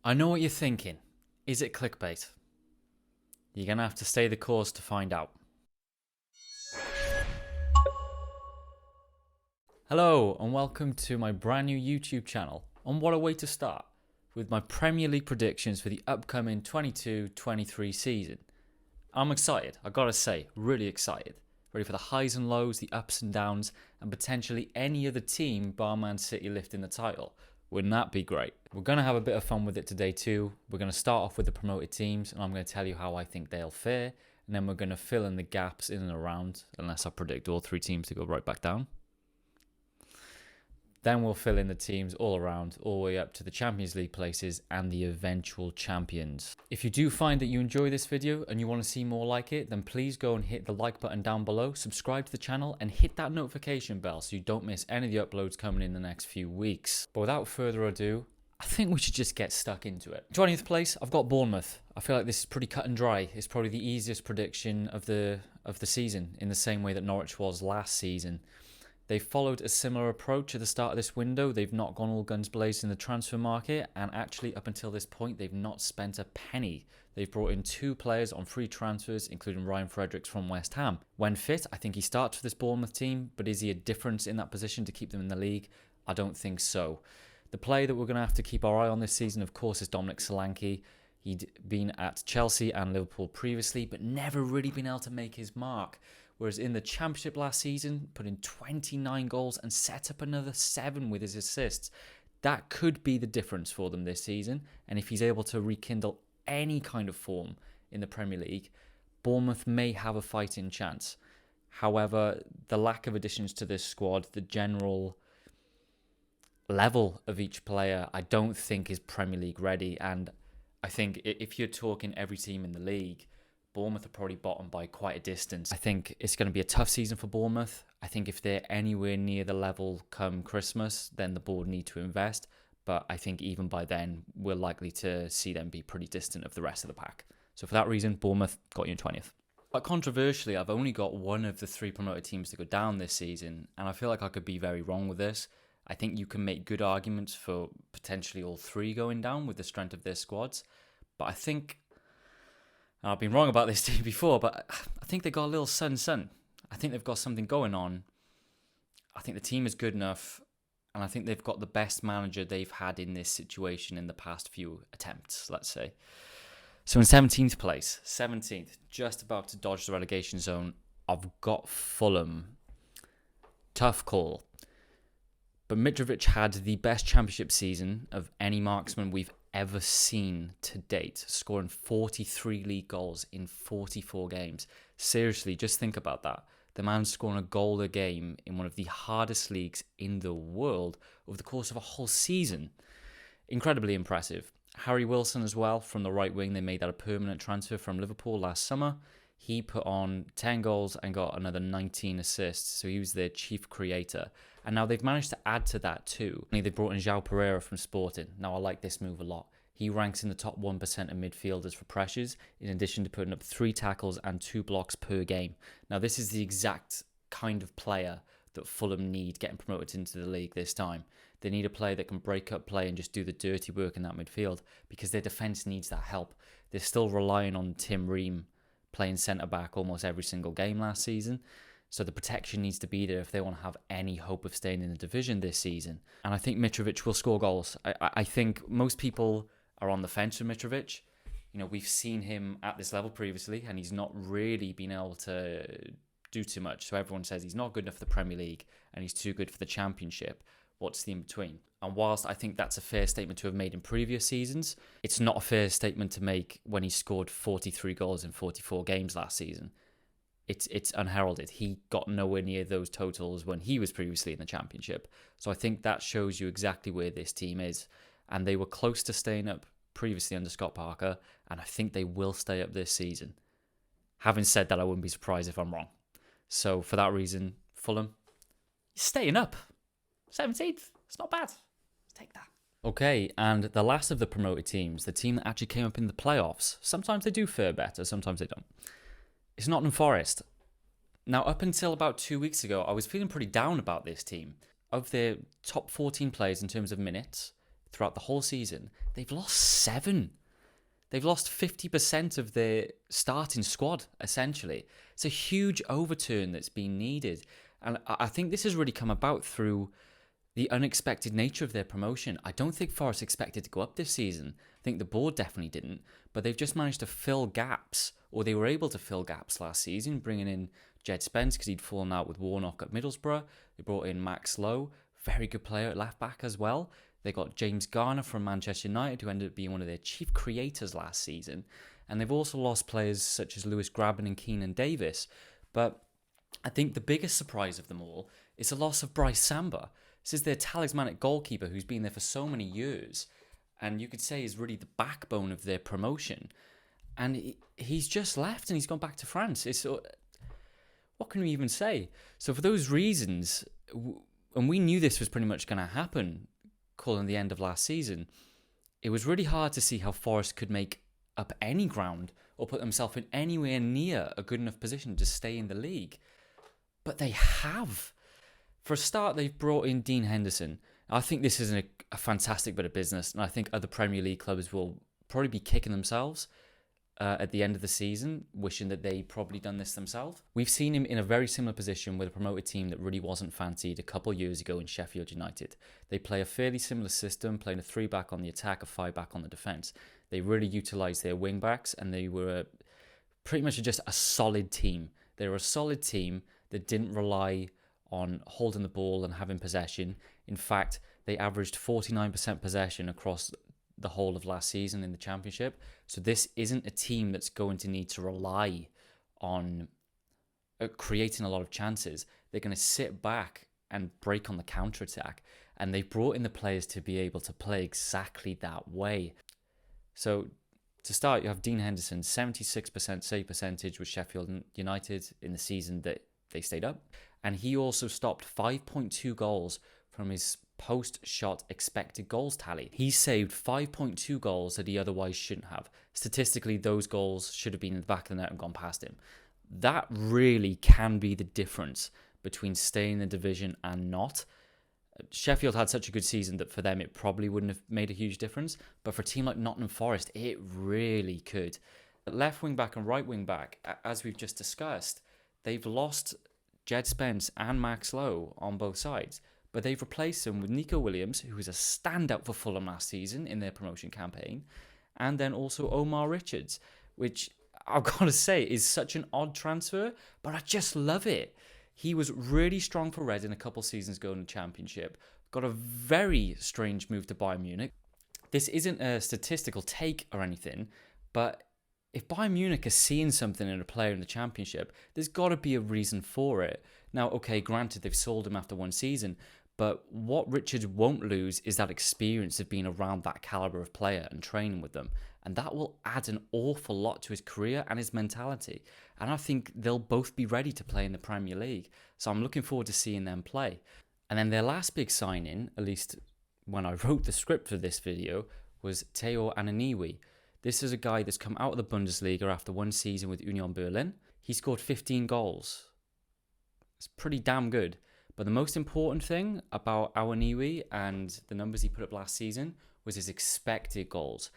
I know what you're thinking. Is it clickbait? You're going to have to stay the course to find out. Hello, and welcome to my brand new YouTube channel. And what a way to start with my Premier League predictions for the upcoming 22-23 season. I'm excited, I gotta say, really excited. Ready for the highs and lows, the ups and downs, and potentially any other team bar Man City lifting the title. Wouldn't that be great? We're going to have a bit of fun with it today too. We're going to start off with the promoted teams, and I'm going to tell you how I think they'll fare, and then we're going to fill in the gaps in and around, unless I predict all three teams to go right back down. Then we'll fill in the teams all around, all the way up to the Champions League places and the eventual champions. If you do find that you enjoy this video and you want to see more like it, then please go and hit the like button down below, subscribe to the channel, and hit that notification bell so you don't miss any of the uploads coming in the next few weeks. But without further ado, I think we should just get stuck into it. 20th place, I've got Bournemouth. I feel like this is pretty cut and dry. It's probably the easiest prediction of the season, in the same way that Norwich was last season. They followed a similar approach at the start of this window. They've not gone all guns blazing in the transfer market, and actually up until this point they've not spent a penny. They've brought in 2 players on free transfers, including Ryan Fredericks from West Ham. When fit, I think he starts for this Bournemouth team, but is he a difference in that position to keep them in the league? I don't think so. The player that we're going to have to keep our eye on this season, of course, is Dominic Solanke. He'd been at Chelsea and Liverpool previously, but never really been able to make his mark. Whereas in the Championship last season, put in 29 goals and set up another 7 with his assists. That could be the difference for them this season. And if he's able to rekindle any kind of form in the Premier League, Bournemouth may have a fighting chance. However, the lack of additions to this squad, the general level of each player, I don't think is Premier League ready. And I think if you're talking every team in the league, Bournemouth are probably bottom by quite a distance. I think it's going to be a tough season for Bournemouth. I think if they're anywhere near the level come Christmas, then the board need to invest. But I think even by then, we're likely to see them be pretty distant of the rest of the pack. So for that reason, Bournemouth got you in 20th. But controversially, I've only got one of the 3 promoted teams to go down this season, and I feel like I could be very wrong with this. I think you can make good arguments for potentially all 3 going down with the strength of their squads. But I think, and I've been wrong about this team before, but I think they got a little sun. I think they've got something going on. I think the team is good enough, and I think they've got the best manager they've had in this situation in the past few attempts, let's say. So in 17th place, just about to dodge the relegation zone, I've got Fulham. Tough call. But Mitrovic had the best Championship season of any marksman we've ever seen to date, scoring 43 league goals in 44 games. Seriously, just think about that. The man's scoring a goal a game in one of the hardest leagues in the world over the course of a whole season. Incredibly impressive. Harry Wilson as well, from the right wing. They made that a permanent transfer from Liverpool last summer. He put on 10 goals and got another 19 assists, so he was their chief creator. And now they've managed to add to that too. They brought in João Pereira from Sporting. Now I like this move a lot. He ranks in the top 1% of midfielders for pressures, in addition to putting up 3 tackles and 2 blocks per game. Now this is the exact kind of player that Fulham need getting promoted into the league this time. They need a player that can break up play and just do the dirty work in that midfield, because their defence needs that help. They're still relying on Tim Ream playing centre-back almost every single game last season. So the protection needs to be there if they want to have any hope of staying in the division this season. And I think Mitrovic will score goals. I think most people are on the fence with Mitrovic. You know, we've seen him at this level previously, and he's not really been able to do too much. So everyone says he's not good enough for the Premier League, and he's too good for the Championship. What's the in-between? And whilst I think that's a fair statement to have made in previous seasons, it's not a fair statement to make when he scored 43 goals in 44 games last season. It's unheralded. He got nowhere near those totals when he was previously in the Championship. So I think that shows you exactly where this team is. And they were close to staying up previously under Scott Parker, and I think they will stay up this season. Having said that, I wouldn't be surprised if I'm wrong. So for that reason, Fulham, staying up. 17th. It's not bad. Let's take that. Okay, and the last of the promoted teams, the team that actually came up in the playoffs. Sometimes they do fare better, sometimes they don't. It's Nottingham Forest. Now, up until about 2 weeks ago, I was feeling pretty down about this team. Of their top 14 players in terms of minutes, throughout the whole season, they've lost 7. They've lost 50% of their starting squad, essentially. It's a huge overturn that's been needed. And I think this has really come about through the unexpected nature of their promotion. I don't think Forest expected to go up this season. I think the board definitely didn't. But they've just managed to fill gaps, or they were able to fill gaps last season, bringing in Jed Spence because he'd fallen out with Warnock at Middlesbrough. They brought in Max Lowe, very good player at left back as well. They got James Garner from Manchester United, who ended up being one of their chief creators last season. And they've also lost players such as Lewis Grabban and Keenan Davis. But I think the biggest surprise of them all is the loss of Bryce Samba. This is their talismanic goalkeeper who's been there for so many years, and you could say is really the backbone of their promotion. And he's just left and he's gone back to France. What can we even say? So for those reasons, and we knew this was pretty much going to happen, calling the end of last season, it was really hard to see how Forest could make up any ground or put themselves in anywhere near a good enough position to stay in the league. But they have. For a start, they've brought in Dean Henderson. I think this is a fantastic bit of business, and I think other Premier League clubs will probably be kicking themselves at the end of the season, wishing that they probably done this themselves. We've seen him in a very similar position with a promoted team that really wasn't fancied a couple of years ago in Sheffield United. They play a fairly similar system, playing a 3-back on the attack, a 5-back on the defence. They really utilised their wing-backs, and they were pretty much just a solid team. They were a solid team that didn't rely on holding the ball and having possession. In fact, they averaged 49% possession across the whole of last season in the Championship. So this isn't a team that's going to need to rely on creating a lot of chances. They're going to sit back and break on the counter-attack. And they've brought in the players to be able to play exactly that way. So to start, you have Dean Henderson, 76% save percentage with Sheffield United in the season that they stayed up. And he also stopped 5.2 goals from his post-shot expected goals tally. He saved 5.2 goals that he otherwise shouldn't have. Statistically, those goals should have been in the back of the net and gone past him. That really can be the difference between staying in the division and not. Sheffield had such a good season that for them it probably wouldn't have made a huge difference, but for a team like Nottingham Forest, it really could. Left wing back and right wing back, as we've just discussed, they've lost Jed Spence and Max Lowe on both sides, but they've replaced them with Nico Williams, who was a standout for Fulham last season in their promotion campaign, and then also Omar Richards, which I've got to say is such an odd transfer, but I just love it. He was really strong for Reading a couple seasons ago in the Championship, got a very strange move to Bayern Munich. This isn't a statistical take or anything, but if Bayern Munich is seeing something in a player in the Championship, there's got to be a reason for it. Now, okay, granted, they've sold him after one season, but what Richards won't lose is that experience of being around that caliber of player and training with them. And that will add an awful lot to his career and his mentality. And I think they'll both be ready to play in the Premier League. So I'm looking forward to seeing them play. And then their last big signing, at least when I wrote the script for this video, was Teo Ananiwi. This is a guy that's come out of the Bundesliga after one season with Union Berlin. He scored 15 goals. It's pretty damn good. But the most important thing about Awaniwi and the numbers he put up last season was his expected goals.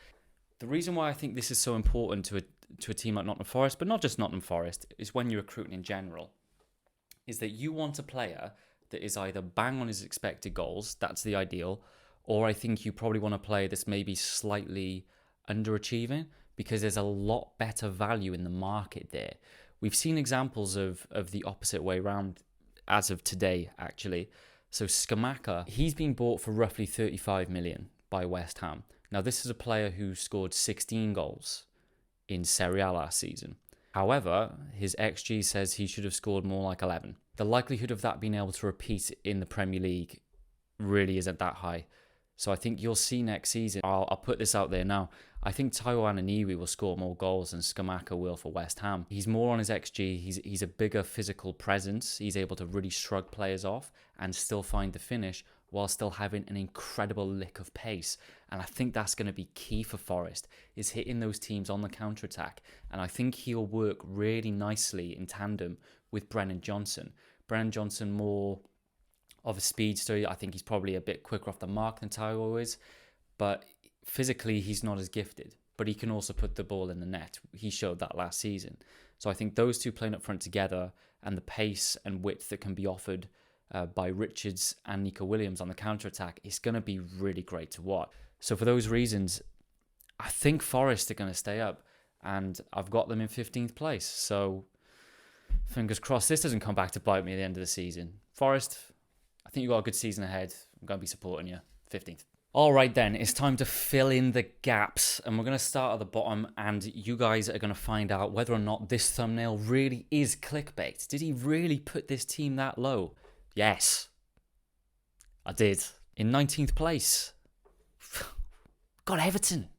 The reason why I think this is so important to a team like Nottingham Forest, but not just Nottingham Forest, is when you're recruiting in general, is that you want a player that is either bang on his expected goals, that's the ideal, or I think you probably want a player that's maybe slightly underachieving, because there's a lot better value in the market there. We've seen examples of the opposite way around as of today, actually. So Scamacca, he's been bought for roughly 35 million by West Ham. Now, this is a player who scored 16 goals in Serie A last season. However, his XG says he should have scored more like 11. The likelihood of that being able to repeat in the Premier League really isn't that high. So I think you'll see next season, I'll put this out there now, I think Taiwo Ananiwi will score more goals than Scamacca will for West Ham. He's more on his XG, he's a bigger physical presence, he's able to really shrug players off and still find the finish while still having an incredible lick of pace. And I think that's going to be key for Forest, is hitting those teams on the counter-attack. And I think he'll work really nicely in tandem with Brennan Johnson. Brennan Johnson more of a speedster. I think he's probably a bit quicker off the mark than Taiwo is. but physically he's not as gifted. But he can also put the ball in the net. He showed that last season. So I think those two playing up front together and the pace and width that can be offered by Richards and Nico Williams on the counter-attack is going to be really great to watch. So for those reasons, I think Forest are going to stay up, and I've got them in 15th place. So fingers crossed this doesn't come back to bite me at the end of the season. Forest, I think you've got a good season ahead. I'm going to be supporting you. 15th. All right, then, it's time to fill in the gaps, and we're going to start at the bottom, and you guys are going to find out whether or not this thumbnail really is clickbait. Did he really put this team that low? Yes, I did. In 19th place, got Everton.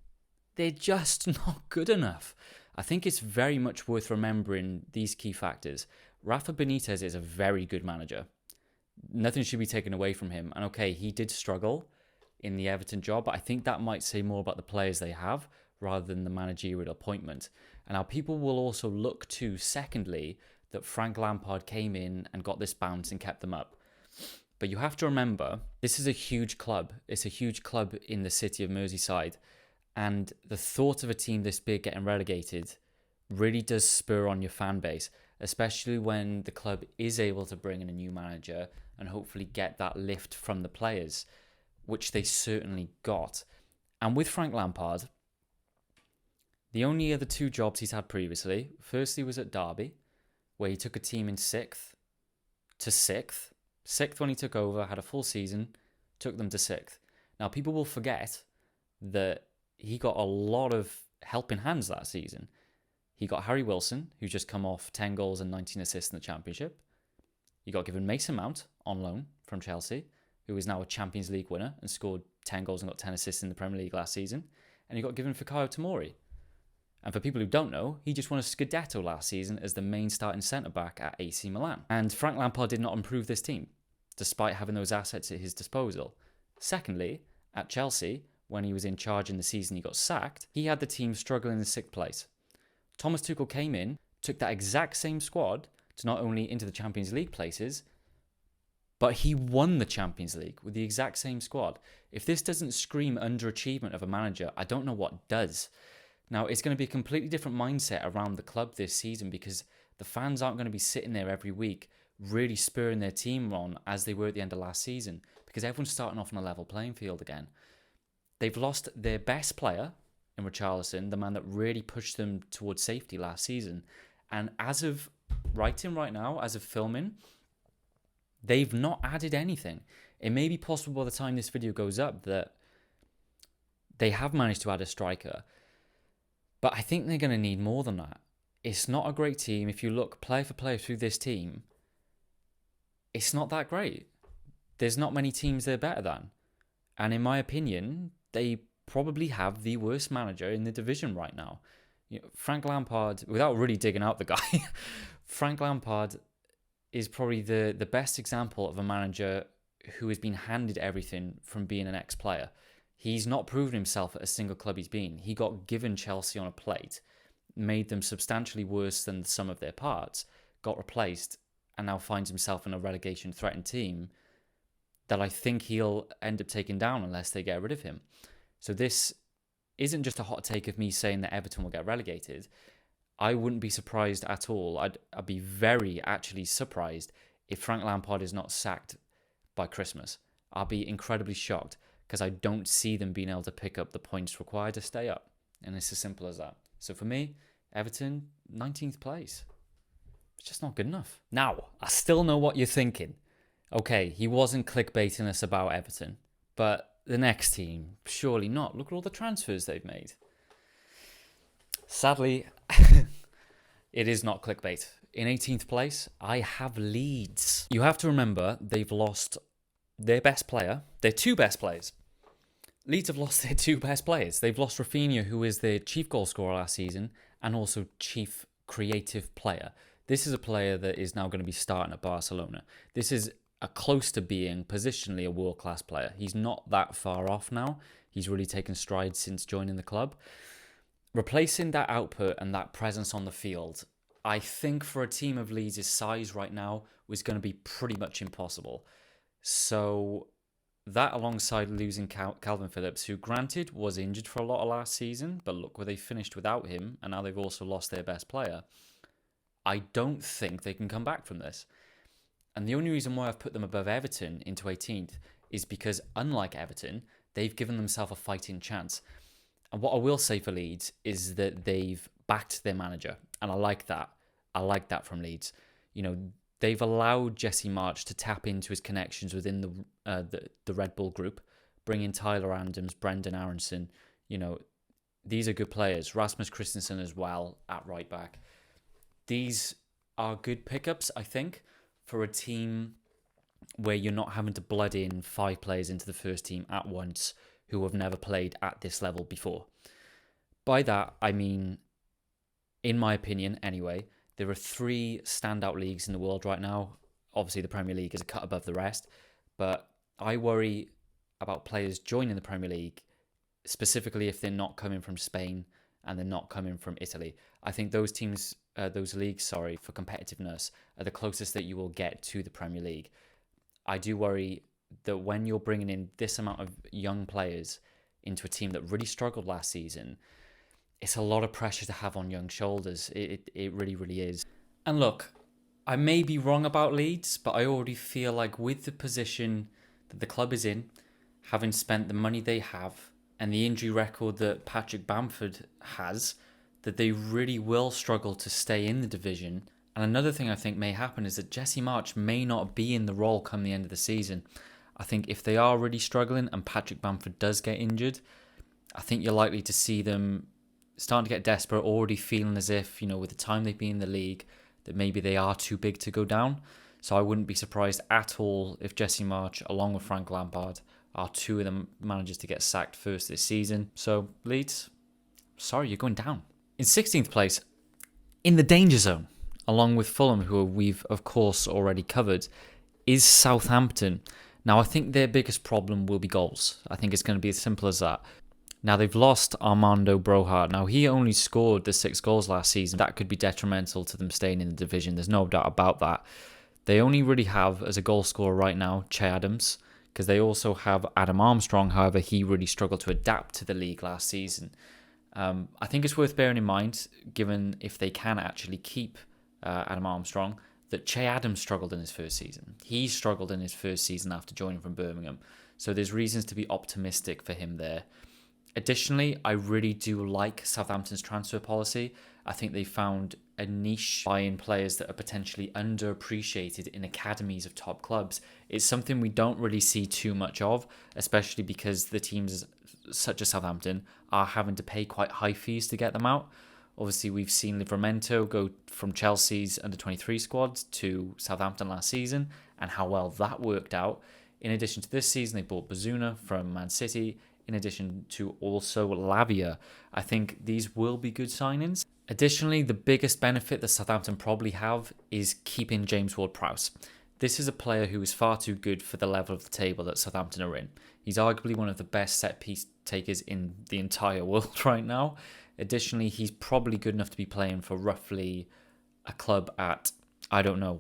They're just not good enough. I think it's very much worth remembering these key factors. Rafa Benitez is a very good manager. Nothing should be taken away from him. And okay, he did struggle in the Everton job, but I think that might say more about the players they have rather than the managerial appointment. And now people will also look to, secondly, that Frank Lampard came in and got this bounce and kept them up. But you have to remember, this is a huge club. It's a huge club in the city of Merseyside. And the thought of a team this big getting relegated really does spur on your fan base, especially when the club is able to bring in a new manager and hopefully get that lift from the players, which they certainly got. And with Frank Lampard, the only other two jobs he's had previously, firstly was at Derby, where he took a team in 6th to 6th. 6th when he took over, had a full season, took them to 6th. Now, people will forget that he got a lot of helping hands that season. He got Harry Wilson, who's just come off 10 goals and 19 assists in the Championship. He got given Mason Mount on loan from Chelsea, who is now a Champions League winner and scored 10 goals and got 10 assists in the Premier League last season. And he got given Fikayo Tomori. And for people who don't know, he just won a Scudetto last season as the main starting centre-back at AC Milan. And Frank Lampard did not improve this team, despite having those assets at his disposal. Secondly, at Chelsea, when he was in charge in the season he got sacked, he had the team struggling in 6th place. Thomas Tuchel came in, took that exact same squad to not only into the Champions League places, but he won the Champions League with the exact same squad. If this doesn't scream underachievement of a manager, I don't know what does. Now, it's going to be a completely different mindset around the club this season because the fans aren't going to be sitting there every week really spurring their team on as they were at the end of last season because everyone's starting off on a level playing field again. They've lost their best player in Richarlison, the man that really pushed them towards safety last season. And as of writing right now, as of filming, they've not added anything. It may be possible by the time this video goes up that they have managed to add a striker, but I think they're going to need more than that. It's not a great team. If you look player for player through this team, it's not that great. There's not many teams they're better than. And in my opinion, they probably have the worst manager in the division right now. You know, Frank Lampard, without really digging out the guy, Frank Lampard is probably the best example of a manager who has been handed everything from being an ex-player. He's not proven himself at a single club he's been. He got given Chelsea on a plate, made them substantially worse than the sum of their parts, got replaced, and now finds himself in a relegation-threatened team that I think he'll end up taking down unless they get rid of him. So this isn't just a hot take of me saying that Everton will get relegated. I wouldn't be surprised at all. I'd be very actually surprised if Frank Lampard is not sacked by Christmas. I'll be incredibly shocked because I don't see them being able to pick up the points required to stay up. And it's as simple as that. So for me, Everton, 19th place. It's just not good enough. Now, I still know what you're thinking. Okay, he wasn't clickbaiting us about Everton, but the next team, surely not. Look at all the transfers they've made. Sadly, it is not clickbait. In 18th place, I have Leeds. You have to remember, they've lost their best player, their two best players. Leeds have lost their two best players. They've lost Rafinha, who is their chief goal scorer last season, and also chief creative player. This is a player that is now going to be starting at Barcelona. This is close to being positionally a world-class player. He's not that far off now. He's really taken strides since joining the club. Replacing that output and that presence on the field, I think for a team of Leeds' size right now, was going to be pretty much impossible. So That alongside losing Calvin Phillips, who granted was injured for a lot of last season, but look where they finished without him, and now they've also lost their best player. I don't think they can come back from this. And the only reason why I've put them above Everton into 18th is because, unlike Everton, they've given themselves a fighting chance. And what I will say for Leeds is that they've backed their manager, and I like that. I like that from Leeds. They've allowed Jesse March to tap into his connections within the Red Bull group, bring in Tyler Adams, Brendan Aronson. These are good players. Rasmus Christensen as well at right back. These are good pickups, I think, for a team where you're not having to blood in 5 players into the first team at once who have never played at this level before. By that, I mean, in my opinion anyway, there are 3 standout leagues in the world right now. Obviously, the Premier League is a cut above the rest, but I worry about players joining the Premier League, specifically if they're not coming from Spain and they're not coming from Italy. I think those leagues, for competitiveness, are the closest that you will get to the Premier League. I do worry that when you're bringing in this amount of young players into a team that really struggled last season, it's a lot of pressure to have on young shoulders. It really, really is. And look, I may be wrong about Leeds, but I already feel like with the position that the club is in, having spent the money they have, and the injury record that Patrick Bamford has, that they really will struggle to stay in the division. And another thing I think may happen is that Jesse March may not be in the role come the end of the season. I think if they are really struggling and Patrick Bamford does get injured, I think you're likely to see them starting to get desperate, already feeling as if, with the time they've been in the league, that maybe they are too big to go down. So I wouldn't be surprised at all if Jesse March, along with Frank Lampard, are 2 of the managers to get sacked first this season. So Leeds, sorry, you're going down. In 16th place, in the danger zone, along with Fulham, who we've of course already covered, is Southampton. Now, I think their biggest problem will be goals. I think it's going to be as simple as that. Now, they've lost Armando Broja. Now, he only scored the 6 goals last season. That could be detrimental to them staying in the division. There's no doubt about that. They only really have, as a goal scorer right now, Che Adams, because they also have Adam Armstrong. However, he really struggled to adapt to the league last season. I think it's worth bearing in mind, given if they can actually keep Adam Armstrong, that Che Adams struggled in his first season. He struggled in his first season after joining from Birmingham. So there's reasons to be optimistic for him there. Additionally, I really do like Southampton's transfer policy. I think they found a niche buying players that are potentially underappreciated in academies of top clubs. It's something we don't really see too much of, especially because the teams such as Southampton are having to pay quite high fees to get them out. Obviously, we've seen Livramento go from Chelsea's under-23 squad to Southampton last season and how well that worked out. In addition to this season, they bought Bazuna from Man City, in addition to also Lavia. I think these will be good signings. Additionally, the biggest benefit that Southampton probably have is keeping James Ward-Prowse. This is a player who is far too good for the level of the table that Southampton are in. He's arguably one of the best set-piece takers in the entire world right now. Additionally, he's probably good enough to be playing for roughly a club at,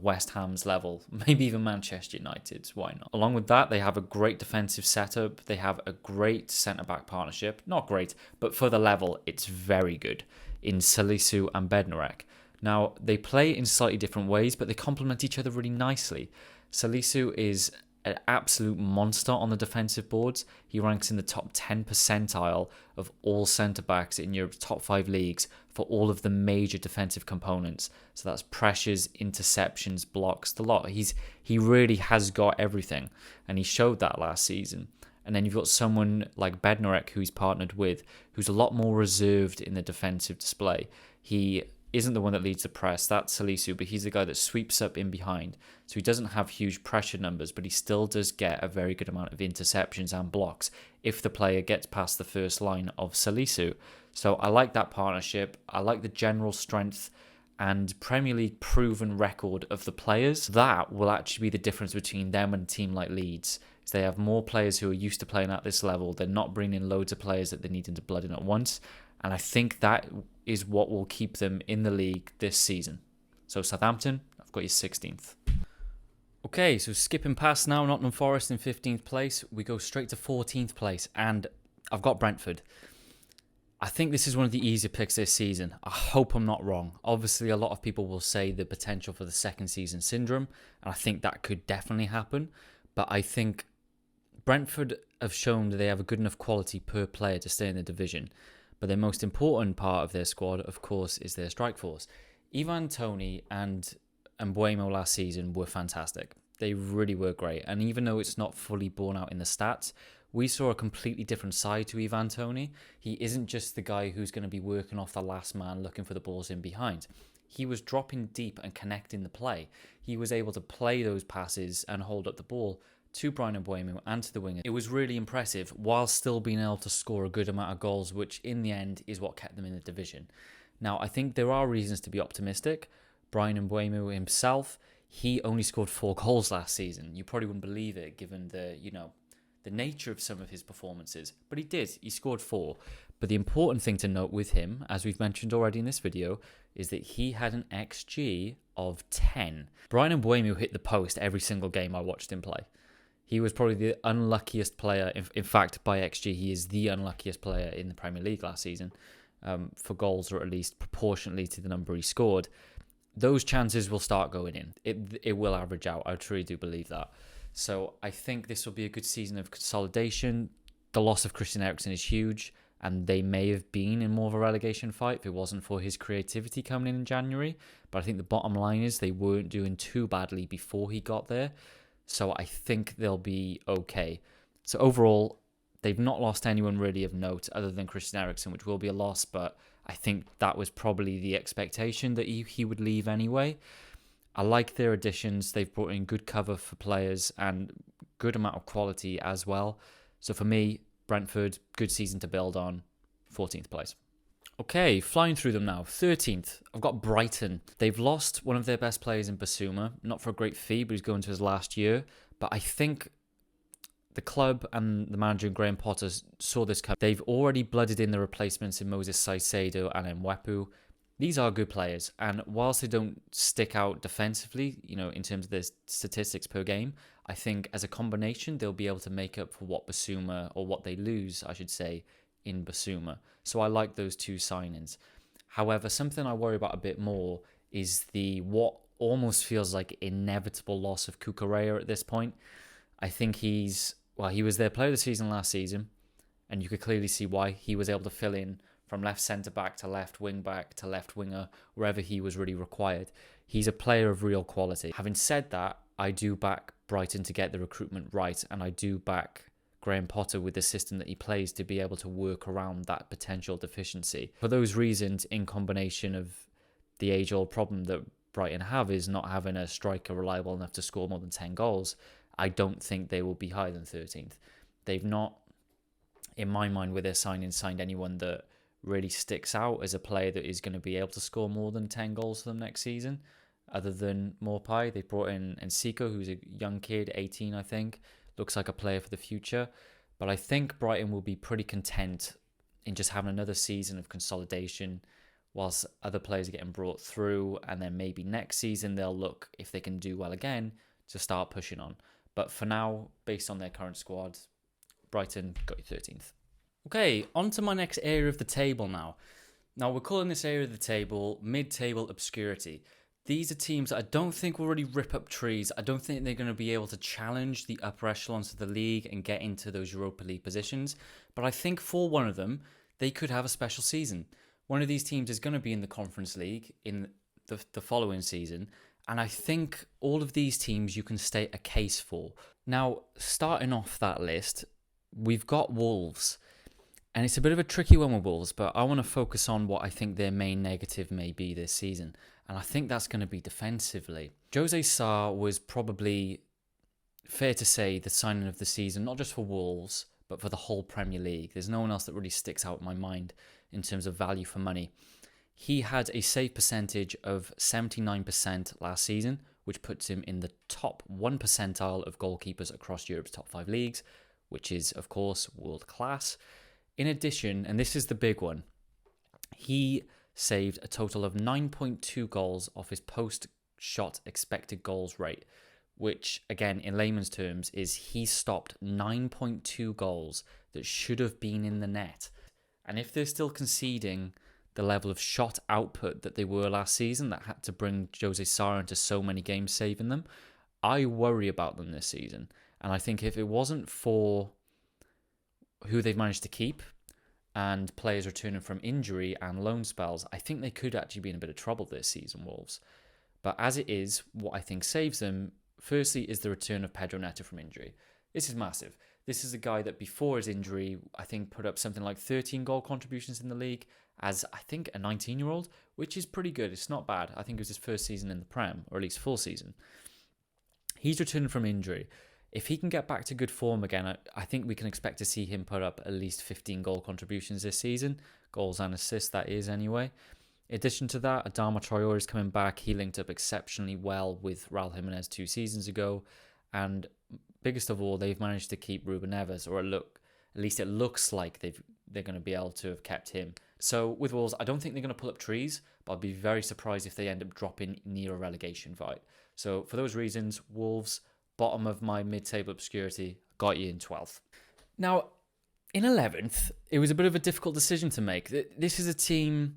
West Ham's level, maybe even Manchester United's, why not? Along with that, they have a great defensive setup. They have a great centre-back partnership. Not great, but for the level, it's very good in Salisu and Bednarek. Now, they play in slightly different ways, but they complement each other really nicely. Salisu is an absolute monster on the defensive boards. He ranks in the top 10 percentile of all centre-backs in Europe's top 5 leagues for all of the major defensive components. So that's pressures, interceptions, blocks, the lot. He really has got everything, and he showed that last season. And then you've got someone like Bednarek, who he's partnered with, who's a lot more reserved in the defensive display. He isn't the one that leads the press, that's Salisu, but he's the guy that sweeps up in behind. So he doesn't have huge pressure numbers, but he still does get a very good amount of interceptions and blocks if the player gets past the first line of Salisu. So I like that partnership. I like the general strength and Premier League proven record of the players. That will actually be the difference between them and a team like Leeds. Is they have more players who are used to playing at this level. They're not bringing in loads of players that they need into blood in at once. And I think that is what will keep them in the league this season. So Southampton, I've got you 16th. Okay, so skipping past now Nottingham Forest in 15th place, we go straight to 14th place, and I've got Brentford. I think this is one of the easier picks this season. I hope I'm not wrong. Obviously, a lot of people will say the potential for the second season syndrome, and I think that could definitely happen. But I think Brentford have shown that they have a good enough quality per player to stay in the division. But the most important part of their squad, of course, is their strike force. Ivan Toney and Mbuemo last season were fantastic. They really were great. And even though it's not fully borne out in the stats, we saw a completely different side to Ivan Toney. He isn't just the guy who's going to be working off the last man looking for the balls in behind. He was dropping deep and connecting the play. He was able to play those passes and hold up the ball to Bryan Mbeumo and to the winger. It was really impressive while still being able to score a good amount of goals, which in the end is what kept them in the division. Now, I think there are reasons to be optimistic. Bryan Mbeumo himself, he only scored 4 goals last season. You probably wouldn't believe it given the nature of some of his performances, but he did. He scored 4. But the important thing to note with him, as we've mentioned already in this video, is that he had an XG of 10. Bryan Mbeumo hit the post every single game I watched him play. He was probably the unluckiest player. In fact, by XG, he is the unluckiest player in the Premier League last season for goals, or at least proportionately to the number he scored. Those chances will start going in. It will average out. I truly do believe that. So I think this will be a good season of consolidation. The loss of Christian Eriksen is huge, and they may have been in more of a relegation fight if it wasn't for his creativity coming in January. But I think the bottom line is they weren't doing too badly before he got there. So I think they'll be okay. So overall, they've not lost anyone really of note other than Christian Eriksen, which will be a loss, but I think that was probably the expectation that he would leave anyway. I like their additions. They've brought in good cover for players and good amount of quality as well. So for me, Brentford, good season to build on, 14th place. Okay, flying through them now. 13th, I've got Brighton. They've lost one of their best players in Basuma, not for a great fee, but he's going to his last year. But I think the club and the manager, Graham Potter, saw this coming. They've already blooded in the replacements in Moses Caicedo and Mwepu. These are good players, and whilst they don't stick out defensively, in terms of their statistics per game, I think as a combination, they'll be able to make up for what Basuma, or what they lose, I should say, in Basuma. So I like those 2 signings. However, something I worry about a bit more is what almost feels like inevitable loss of Cucurella at this point. I think he was their player of the season last season, and you could clearly see why. He was able to fill in from left centre-back to left wing-back to left winger, wherever he was really required. He's a player of real quality. Having said that, I do back Brighton to get the recruitment right, and I do back Graham Potter with the system that he plays to be able to work around that potential deficiency. For those reasons, in combination of the age-old problem that Brighton have is not having a striker reliable enough to score more than 10 goals, I don't think they will be higher than 13th. They've not, in my mind, with their signed anyone that really sticks out as a player that is going to be able to score more than 10 goals for them next season, other than Morpie. They brought in Nsiko, who's a young kid, 18, I think. Looks like a player for the future. But I think Brighton will be pretty content in just having another season of consolidation whilst other players are getting brought through. And then maybe next season they'll look, if they can do well again, to start pushing on. But for now, based on their current squad, Brighton got you 13th. Okay, on to my next area of the table now. Now, we're calling this area of the table mid-table obscurity. These are teams that I don't think will really rip up trees. I don't think they're going to be able to challenge the upper echelons of the league and get into those Europa League positions. But I think for one of them, they could have a special season. One of these teams is going to be in the Conference League in the following season. And I think all of these teams you can state a case for. Now, starting off that list, we've got Wolves. And it's a bit of a tricky one with Wolves, but I want to focus on what I think their main negative may be this season. And I think that's going to be defensively. Jose Sarr was probably, fair to say, the signing of the season, not just for Wolves, but for the whole Premier League. There's no one else that really sticks out in my mind in terms of value for money. He had a save percentage of 79% last season, which puts him in the top 1 percentile of goalkeepers across Europe's top 5 leagues, which is, of course, world class. In addition, and this is the big one, he saved a total of 9.2 goals off his post-shot expected goals rate, which again, in layman's terms, is he stopped 9.2 goals that should have been in the net. And if they're still conceding the level of shot output that they were last season, that had to bring Jose Sarr into so many games saving them, I worry about them this season. And I think if it wasn't for who they've managed to keep and players returning from injury and loan spells, I think they could actually be in a bit of trouble this season, Wolves. But as it is, what I think saves them, firstly, is the return of Pedro Neto from injury. This is massive. This is a guy that before his injury, I think put up something like 13 goal contributions in the league as, I think, a 19-year-old, which is pretty good. It's not bad. I think it was his first season in the Prem, or at least full season. He's returning from injury. If he can get back to good form again, I think we can expect to see him put up at least 15 goal contributions this season. Goals and assists, that is, anyway. In addition to that, Adama Traore is coming back. He linked up exceptionally well with Raul Jimenez 2 seasons ago. And biggest of all, they've managed to keep Ruben Neves, or at least it looks like they're going to be able to have kept him. So with Wolves, I don't think they're going to pull up trees, but I'd be very surprised if they end up dropping near a relegation fight. So for those reasons, Wolves, bottom of my mid-table obscurity, got you in 12th. Now, in 11th, it was a bit of a difficult decision to make. This is a team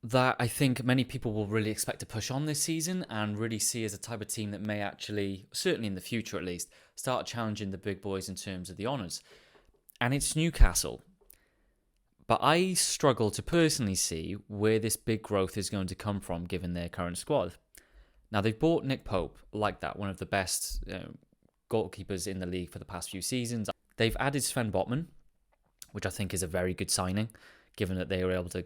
that I think many people will really expect to push on this season and really see as a type of team that may actually, certainly in the future at least, start challenging the big boys in terms of the honours. And it's Newcastle. But I struggle to personally see where this big growth is going to come from given their current squad. Now, they've bought Nick Pope, like that, one of the best goalkeepers in the league for the past few seasons. They've added Sven Botman, which I think is a very good signing, given that they were able to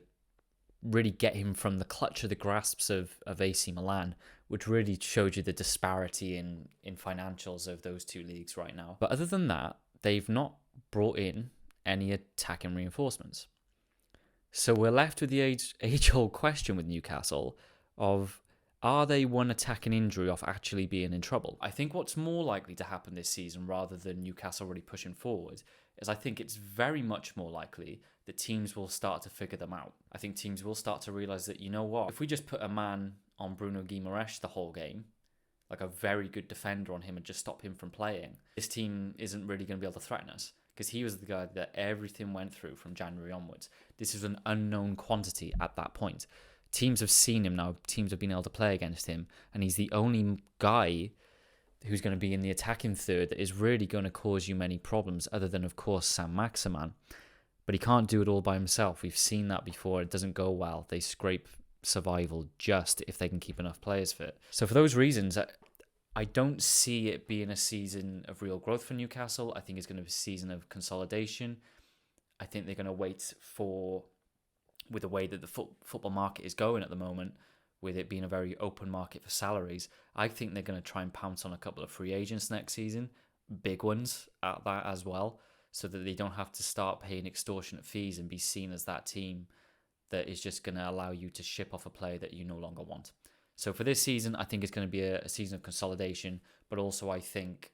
really get him from the clutch of the grasps of AC Milan, which really showed you the disparity in financials of those two leagues right now. But other than that, they've not brought in any attacking reinforcements. So we're left with the age-old question with Newcastle of, are they one attacking injury off actually being in trouble? I think what's more likely to happen this season, rather than Newcastle really pushing forward, is I think it's very much more likely that teams will start to figure them out. I think teams will start to realise that, you know what, if we just put a man on Bruno Guimaraes the whole game, like a very good defender on him, and just stop him from playing, this team isn't really going to be able to threaten us. Because he was the guy that everything went through from January onwards. This is an unknown quantity at that point. Teams have seen him now. Teams have been able to play against him. And he's the only guy who's going to be in the attacking third that is really going to cause you many problems, other than, of course, Sam Maximan. But he can't do it all by himself. We've seen that before. It doesn't go well. They scrape survival just if they can keep enough players fit. So for those reasons, I don't see it being a season of real growth for Newcastle. I think it's going to be a season of consolidation. I think they're going to wait for, with the way that the football market is going at the moment, with it being a very open market for salaries, I think they're going to try and pounce on a couple of free agents next season, big ones at that as well, so that they don't have to start paying extortionate fees and be seen as that team that is just going to allow you to ship off a player that you no longer want. So for this season, I think it's going to be a season of consolidation, but also I think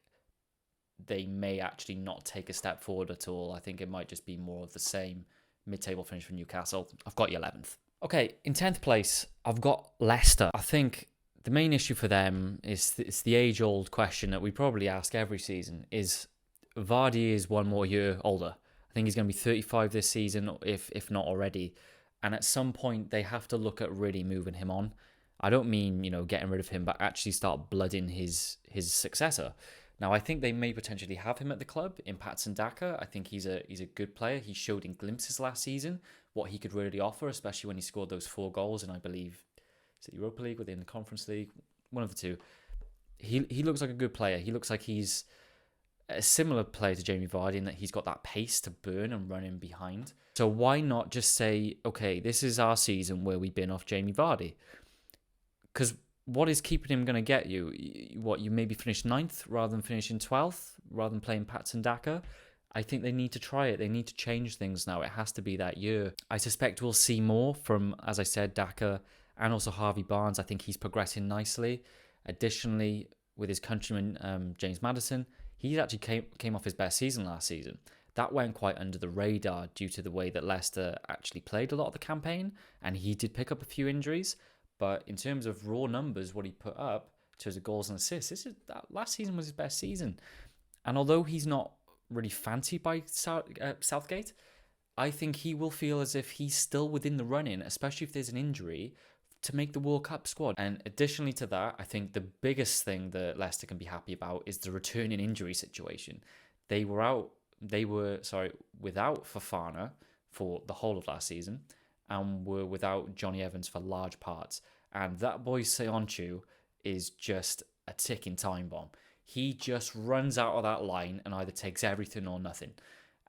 they may actually not take a step forward at all. I think it might just be more of the same mid-table finish for Newcastle. I've got you 11th. Okay, in 10th place, I've got Leicester. I think the main issue for them is it's the age-old question that we probably ask every season, is Vardy is one more year older. I think he's going to be 35 this season, if not already. And at some point, they have to look at really moving him on. I don't mean, getting rid of him, but actually start blooding his successor. Now, I think they may potentially have him at the club in Patson Daka. I think he's a good player. He showed in glimpses last season what he could really offer, especially when he scored those 4 goals in, I believe, is it Europa League or in the Conference League? One of the two. He looks like a good player. He looks like he's a similar player to Jamie Vardy in that he's got that pace to burn and run in behind. So why not just say, okay, this is our season where we bin off Jamie Vardy? Because what is keeping him going to get you? You maybe finish 9th rather than finishing 12th, rather than playing Patson Daka? I think they need to try it. They need to change things now. It has to be that year. I suspect we'll see more from, as I said, Daka and also Harvey Barnes. I think he's progressing nicely. Additionally, with his countryman, James Maddison, he actually came off his best season last season. That went quite under the radar due to the way that Leicester actually played a lot of the campaign, and he did pick up a few injuries. But in terms of raw numbers, what he put up, in terms of goals and assists. Last season was his best season. And although he's not really fancied by Southgate, I think he will feel as if he's still within the running, especially if there's an injury, to make the World Cup squad. And additionally to that, I think the biggest thing that Leicester can be happy about is the returning injury situation. They were without Fofana for the whole of last season and were without Johnny Evans for large parts. And that boy Seonchu is just a ticking time bomb. He just runs out of that line and either takes everything or nothing.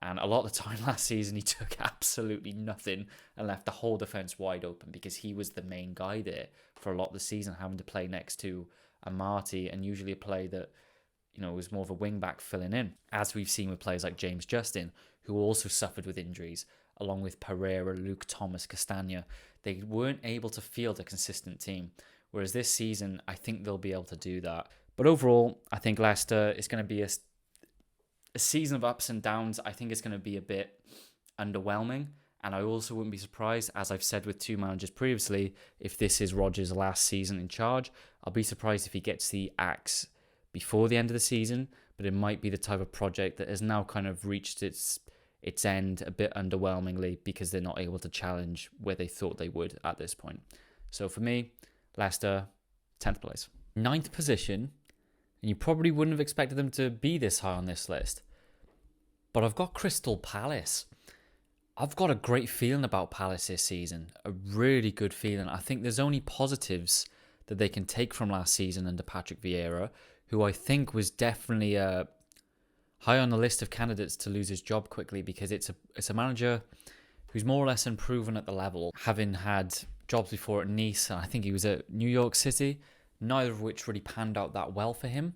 And a lot of the time last season, he took absolutely nothing and left the whole defence wide open because he was the main guy there for a lot of the season, having to play next to a Marty and usually a play that, was more of a wing-back filling in, as we've seen with players like James Justin, who also suffered with injuries, along with Pereira, Luke Thomas, Castagna. They weren't able to field a consistent team, whereas this season, I think they'll be able to do that. But overall, I think Leicester is going to be a season of ups and downs. I think it's going to be a bit underwhelming. And I also wouldn't be surprised, as I've said with two managers previously, if this is Rodgers' last season in charge. I'll be surprised if he gets the axe before the end of the season, but it might be the type of project that has now kind of reached its end a bit underwhelmingly because they're not able to challenge where they thought they would at this point. So for me, Leicester, 10th place. 9th position, and you probably wouldn't have expected them to be this high on this list, but I've got Crystal Palace. I've got a great feeling about Palace this season, a really good feeling. I think there's only positives that they can take from last season under Patrick Vieira, who I think was definitely high on the list of candidates to lose his job quickly because it's a manager who's more or less unproven at the level, having had jobs before at Nice, and I think he was at New York City, neither of which really panned out that well for him.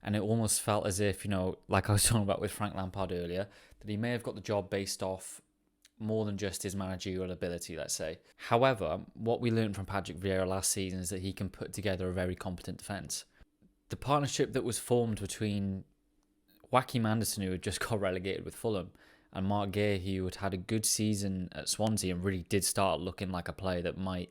And it almost felt as if, like I was talking about with Frank Lampard earlier, that he may have got the job based off more than just his managerial ability, let's say. However, what we learned from Patrick Vieira last season is that he can put together a very competent defence. The partnership that was formed between Joachim Anderson, who had just got relegated with Fulham, and Mark Gay, who had had a good season at Swansea and really did start looking like a player that might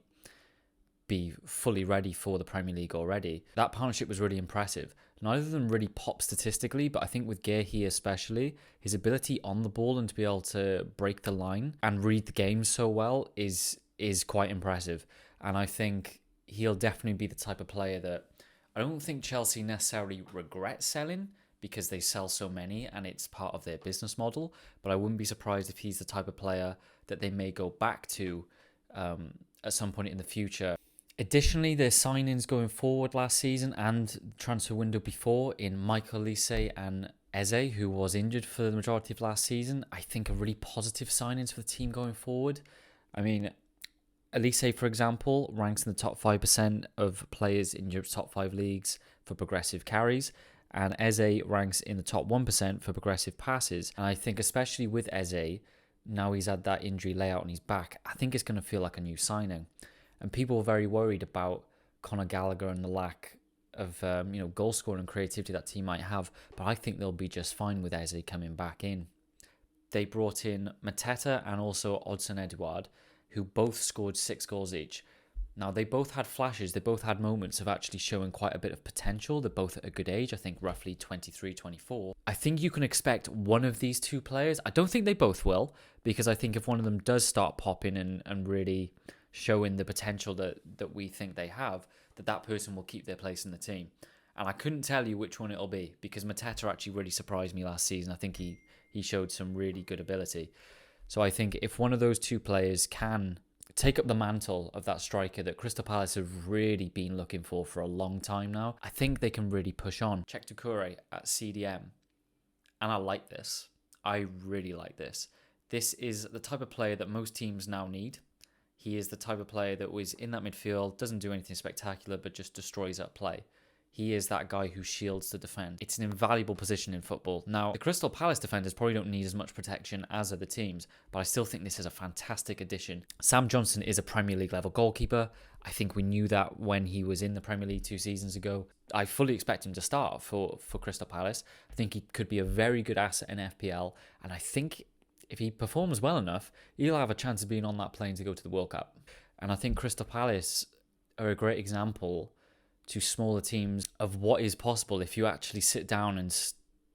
be fully ready for the Premier League already. That partnership was really impressive. Neither of them really pop statistically, but I think with Gehi especially, his ability on the ball and to be able to break the line and read the game so well is quite impressive. And I think he'll definitely be the type of player that I don't think Chelsea necessarily regret selling because they sell so many and it's part of their business model. But I wouldn't be surprised if he's the type of player that they may go back to at some point in the future. Additionally, their signings going forward last season and transfer window before in Michael Olise and Eze, who was injured for the majority of last season, I think are really positive signings for the team going forward. I mean, Olise, for example, ranks in the top 5% of players in Europe's top 5 leagues for progressive carries, and Eze ranks in the top 1% for progressive passes. And I think especially with Eze, now he's had that injury layout on his back, I think it's going to feel like a new signing. And people are very worried about Conor Gallagher and the lack of goal scoring and creativity that team might have. But I think they'll be just fine with Eze coming back in. They brought in Mateta and also Odsonne Edouard, who both scored 6 goals each. Now, they both had flashes. They both had moments of actually showing quite a bit of potential. They're both at a good age, I think roughly 23, 24. I think you can expect one of these two players. I don't think they both will, because I think if one of them does start popping and really showing the potential that we think they have, that person will keep their place in the team. And I couldn't tell you which one it'll be, because Mateta actually really surprised me last season. I think he showed some really good ability. So I think if one of those two players can take up the mantle of that striker that Crystal Palace have really been looking for a long time now, I think they can really push on. Check Doucouré at CDM. And I like this. I really like this. This is the type of player that most teams now need. He is the type of player that was in that midfield, doesn't do anything spectacular, but just destroys up play. He is that guy who shields the defence. It's an invaluable position in football. Now, the Crystal Palace defenders probably don't need as much protection as other teams, but I still think this is a fantastic addition. Sam Johnson is a Premier League level goalkeeper. I think we knew that when he was in the Premier League 2 seasons ago. I fully expect him to start for Crystal Palace. I think he could be a very good asset in FPL, and I think if he performs well enough, he'll have a chance of being on that plane to go to the World Cup. And I think Crystal Palace are a great example to smaller teams of what is possible if you actually sit down and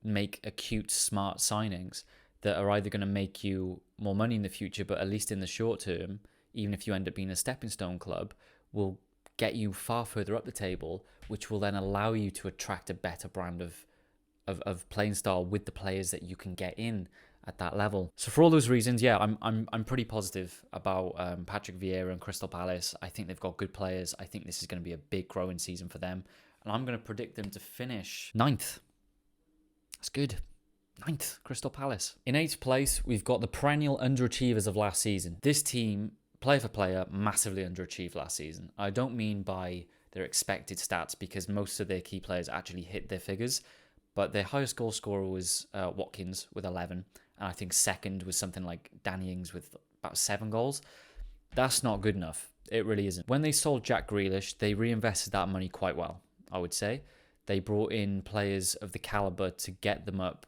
make acute, smart signings that are either going to make you more money in the future, but at least in the short term, even if you end up being a stepping stone club, will get you far further up the table, which will then allow you to attract a better brand of playing style with the players that you can get in at that level. So for all those reasons, yeah, I'm pretty positive about Patrick Vieira and Crystal Palace. I think they've got good players. I think this is going to be a big growing season for them, and I'm going to predict them to finish 9th. That's good. 9th, Crystal Palace. In 8th place, we've got the perennial underachievers of last season. This team, player for player, massively underachieved last season. I don't mean by their expected stats, because most of their key players actually hit their figures, but their highest goal scorer was Watkins with 11, and I think second was something like Danny Ings with about 7 goals. That's not good enough. It really isn't. When they sold Jack Grealish, they reinvested that money quite well, I would say. They brought in players of the caliber to get them up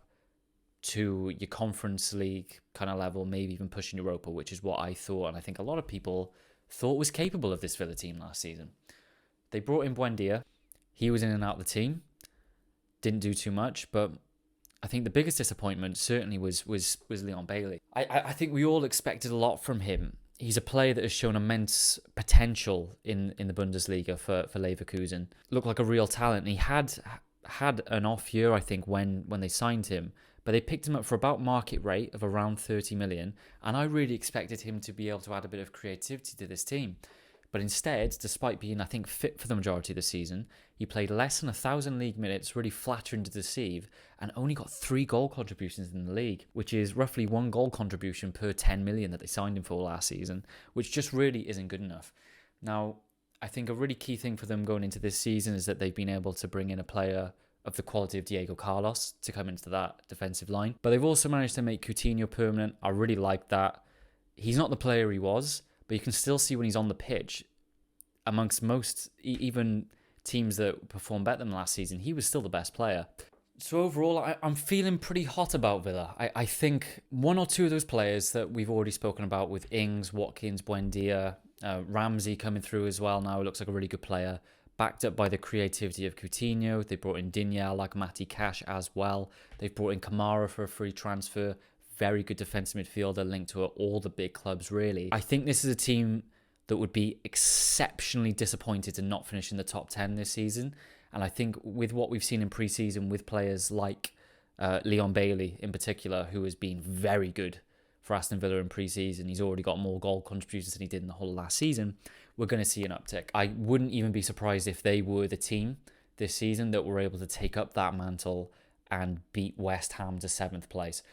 to your Conference League kind of level, maybe even pushing Europa, which is what I thought, and I think a lot of people thought was capable of this Villa team last season. They brought in Buendia. He was in and out of the team. Didn't do too much, but I think the biggest disappointment certainly was Leon Bailey. I think we all expected a lot from him. He's a player that has shown immense potential in the Bundesliga for Leverkusen. Looked like a real talent. And he had an off year, I think, when they signed him, but they picked him up for about market rate of around 30 million, and I really expected him to be able to add a bit of creativity to this team. But instead, despite being, I think, fit for the majority of the season, he played less than 1,000 league minutes, really flattering to deceive, and only got 3 goal contributions in the league, which is roughly 1 goal contribution per 10 million that they signed him for last season, which just really isn't good enough. Now, I think a really key thing for them going into this season is that they've been able to bring in a player of the quality of Diego Carlos to come into that defensive line. But they've also managed to make Coutinho permanent. I really like that. He's not the player he was, but you can still see when he's on the pitch, amongst most, even teams that performed better than last season, he was still the best player. So overall, I'm feeling pretty hot about Villa. I think 1 or 2 of those players that we've already spoken about with Ings, Watkins, Buendia, Ramsey coming through as well now, looks like a really good player, backed up by the creativity of Coutinho. They brought in Digne, like Matty Cash as well. They've brought in Kamara for a free transfer. Very good defensive midfielder linked to all the big clubs, really. I think this is a team that would be exceptionally disappointed to not finish in the top 10 this season. And I think with what we've seen in pre-season with players like Leon Bailey in particular, who has been very good for Aston Villa in pre-season, he's already got more goal contributions than he did in the whole last season, we're going to see an uptick. I wouldn't even be surprised if they were the team this season that were able to take up that mantle and beat West Ham to 7th place.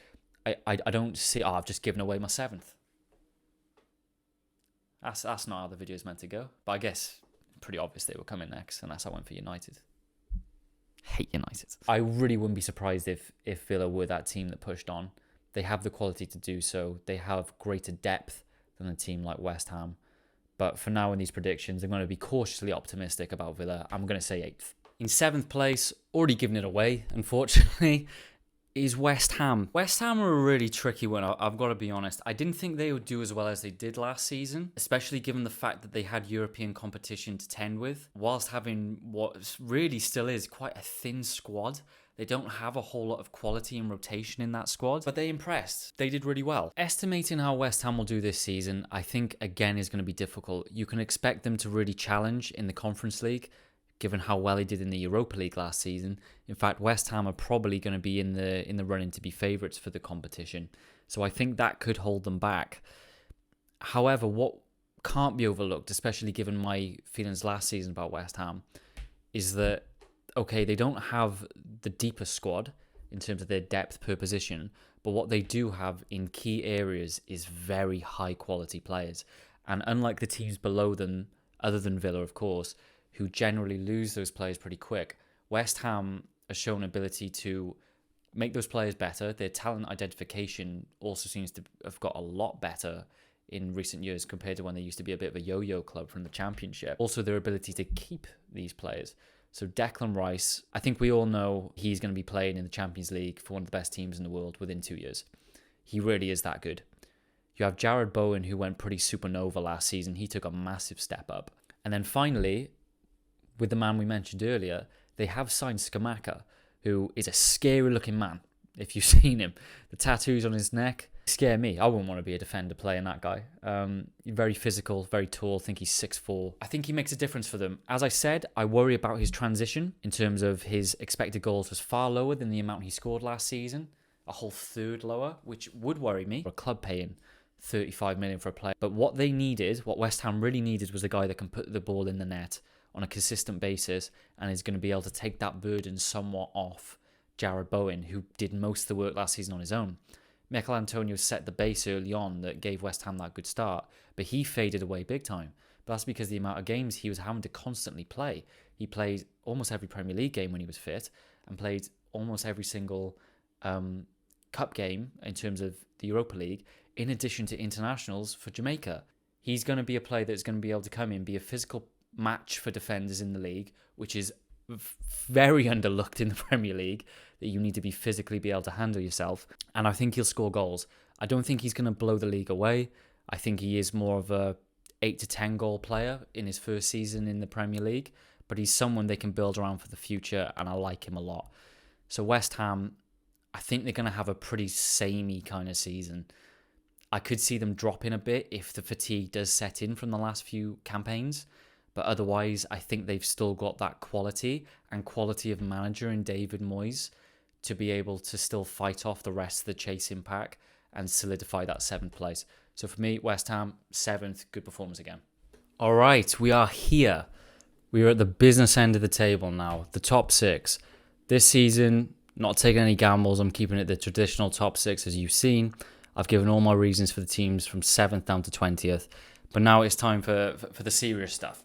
I don't see... I've just given away my 7th. That's not how the video is meant to go. But I guess pretty obvious they were coming next, and that's how I went for United. Hate United. I really wouldn't be surprised if Villa were that team that pushed on. They have the quality to do so. They have greater depth than a team like West Ham. But for now in these predictions, I'm going to be cautiously optimistic about Villa. I'm going to say 8th. In 7th place, already given it away, unfortunately, is West Ham. West Ham are a really tricky one, I've got to be honest. I didn't think they would do as well as they did last season, especially given the fact that they had European competition to tend with, whilst having what really still is quite a thin squad. They don't have a whole lot of quality and rotation in that squad, but they impressed. They did really well. Estimating how West Ham will do this season, I think, again, is going to be difficult. You can expect them to really challenge in the Conference League, given how well he did in the Europa League last season. In fact, West Ham are probably going to be in the running to be favourites for the competition. So I think that could hold them back. However, what can't be overlooked, especially given my feelings last season about West Ham, is that, okay, they don't have the deepest squad in terms of their depth per position, but what they do have in key areas is very high quality players. And unlike the teams below them, other than Villa, of course, who generally lose those players pretty quick, West Ham has shown ability to make those players better. Their talent identification also seems to have got a lot better in recent years compared to when they used to be a bit of a yo-yo club from the Championship. Also, their ability to keep these players. So Declan Rice, I think we all know he's going to be playing in the Champions League for one of the best teams in the world within 2 years. He really is that good. You have Jared Bowen, who went pretty supernova last season. He took a massive step up. And then finally, with the man we mentioned earlier, they have signed Skamaka, who is a scary looking man. If you've seen him, the tattoos on his neck scare me. I wouldn't want to be a defender playing that guy. Very physical, very tall. I think he's 6'4". I think he makes a difference for them. As I said, I worry about his transition in terms of his expected goals was far lower than the amount he scored last season. A whole third lower, which would worry me. For a club paying 35 million for a player. But what they needed, what West Ham really needed, was a guy that can put the ball in the net on a consistent basis and is going to be able to take that burden somewhat off Jared Bowen, who did most of the work last season on his own. Michael Antonio set the base early on that gave West Ham that good start, but he faded away big time. But that's because the amount of games he was having to constantly play. He played almost every Premier League game when he was fit and played almost every single cup game in terms of the Europa League, in addition to internationals for Jamaica. He's going to be a player that's going to be able to come in, be a physical match for defenders in the league, which is very underlooked in the Premier League, that you need to be physically be able to handle yourself. And I think he'll score goals. I don't think he's going to blow the league away. I think he is more of a 8 to 10 goal player in his first season in the Premier League, but he's someone they can build around for the future, and I like him a lot. So West Ham, I think they're going to have a pretty samey kind of season. I could see them dropping a bit if the fatigue does set in from the last few campaigns. But otherwise, I think they've still got that quality of manager in David Moyes to be able to still fight off the rest of the chasing pack and solidify that 7th place. So for me, West Ham, 7th, good performance again. All right, we are here. We are at the business end of the table now, the top 6. This season, not taking any gambles. I'm keeping it the traditional top 6 as you've seen. I've given all my reasons for the teams from 7th down to 20th. But now it's time for the serious stuff.